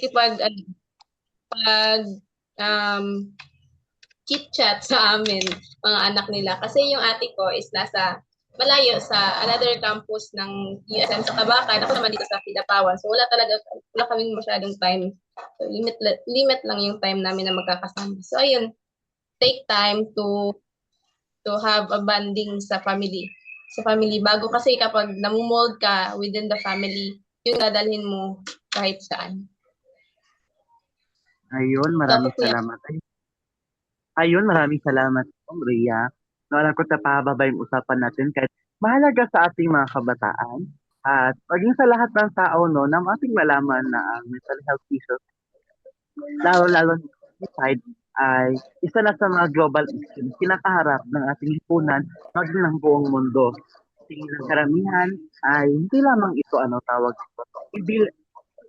chit-chat sa amin, mga anak nila. Kasi yung ate ko is nasa malayo sa another campus ng USM sa Kabakan. Ako naman dito sa Kidapawan. So wala kaming masyadong time. So limit lang yung time namin na magkakasama. So ayun, take time to have a bonding sa family. Sa family. Bago kasi kapag namumold ka within the family, yung dadalhin mo kahit saan. Ayun, maraming Kuya. salamat. Ayun, maraming salamat po, Rhea. Alam ko napahaba yung usapan natin kahit mahalaga sa ating mga kabataan at maging sa lahat ng tao no, na ating malaman na ang mental health issues, lalo-lalo na suicide, ay isa na sa mga global issues kinakaharap ng ating lipunan maging ng buong mundo. Tingin ng karamihan ay hindi lamang ito tawag ito.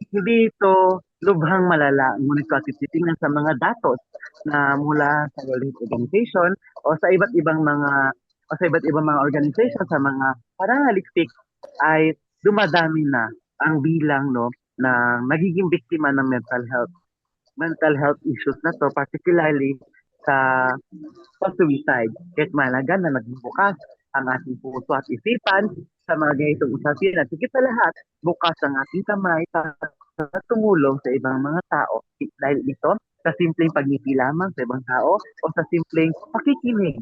Hindi ito lubhang malala, ngunit kasi titingnan sa mga datos na mula sa World Health Organization o sa iba't ibang mga organization sa mga pananaliksik ay dumadami na ang bilang no na nagiging biktima ng mental health issues na to, particularly sa suicide. Kahit malaga na nagbubukas ang ating puso at isipan sa mga ganitong usapin at higit sa lahat, bukas ang ating kamay para tumulong sa ibang mga tao. Dahil ito, sa simpleng pagngiti lamang sa ibang tao o sa simpleng pakikinig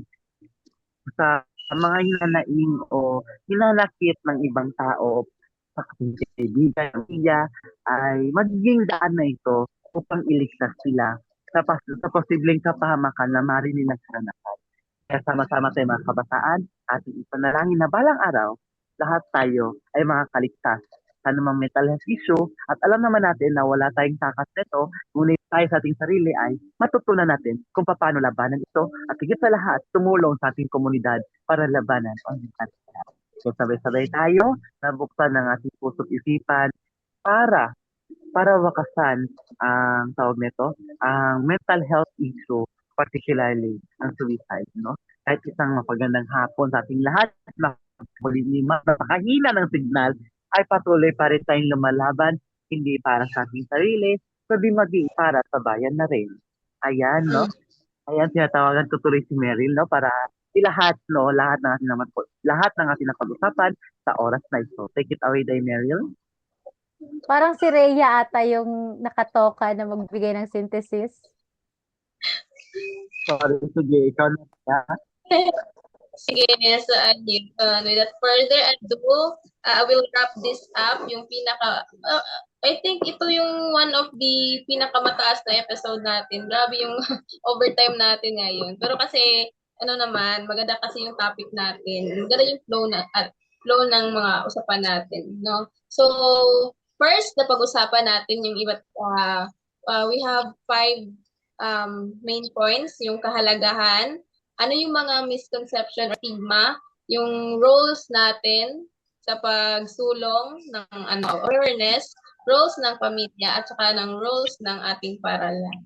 sa mga hinanaing o hinanakit ng ibang tao sa kaibigan niya ay magiging daan na ito upang iligtas sila sa posibleng kapahamakan na marinig ng karanasan. Kaya sama-sama tayo mga kabataan, ating ipanalangin na balang araw, lahat tayo ay makakaligtas sa anumang mental health issue at alam naman natin na wala tayong takas nito, ngunit tayo sa ating sarili ay matutunan natin kung paano labanan ito at higit sa lahat, tumulong sa ating komunidad para labanan ang mental health. So sabay-sabay tayo na buksan ng ating puso't isipan para wakasan ang tawag nito, ang mental health issue, particularly ang suicide, no? Kahit isang mapagandang hapon sa ating lahat, nakahina ng signal, ay patuloy pa rin tayong lumalaban, hindi para sa ating sarili, kundi maging para sa bayan na rin. Ayan, no? Ayan, tinatawagan ko tuloy si Meryl, no? Para lahat, no? Lahat ng ating napag-usapan sa oras na ito. Take it away, Meryl. Parang si Rhea ata yung nakatoka na magbigay ng synthesis. Sorry, sige, ikaw na. Sige, so without further ado, I will wrap this up. I think ito yung one of the pinakamataas na episode natin. Grabe yung overtime natin ngayon. Pero kasi, maganda kasi yung topic natin. Maganda yung flow ng mga usapan natin, no? So, first, napag-usapan natin yung we have 5 main points, yung kahalagahan, ano yung mga misconception or stigma, yung roles natin sa pagsulong ng awareness, roles ng pamilya, at saka ng roles ng ating paralan.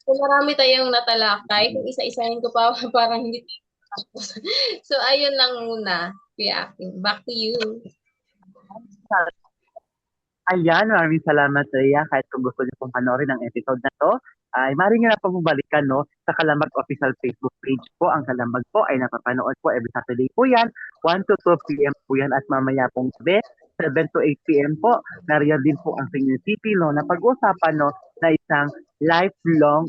So marami tayong natalakay. Kung isa-isahin ko pa, parang hindi tapos. So ayun lang muna, Kuya Aking. Back to you. Ayan, maraming salamat, Rhea. Kahit kung gusto niyo pong panoorin ang episode na to, ay maaari niyo na pong balikan sa Kalambag official Facebook page po. Ang Kalambag po ay napapanood po every Saturday po yan. 1 to 2 p.m. po yan at mamaya pong gabi, 7 to 8 p.m. po. Nariyan din po ang Senior City na pag-uusapan na isang lifelong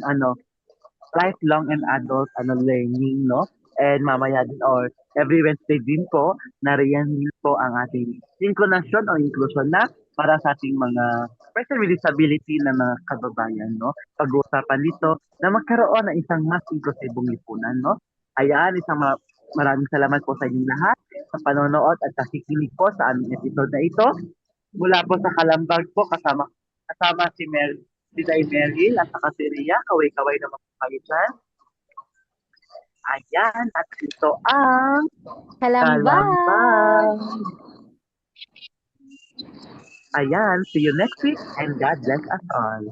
lifelong and adult learning, no? And mamaya din or every Wednesday din po, nariyan din po ang ating inclination o inclusion na para sa ating mga person with disability na mga kababayan, no? Pag-uusapan dito na magkaroon ng isang mas inklusibong lipunan, no? Ayan, maraming salamat po sa inyong lahat sa panonood at nakikinig po sa aming episode na ito. Mula po sa Kalambag po, kasama si Day Meryl at saka si Ria, kaway-kaway na magpapalitan. Ayan, at ito ang Kalambag! Kalambag. Ayan, see you next week and God bless us all.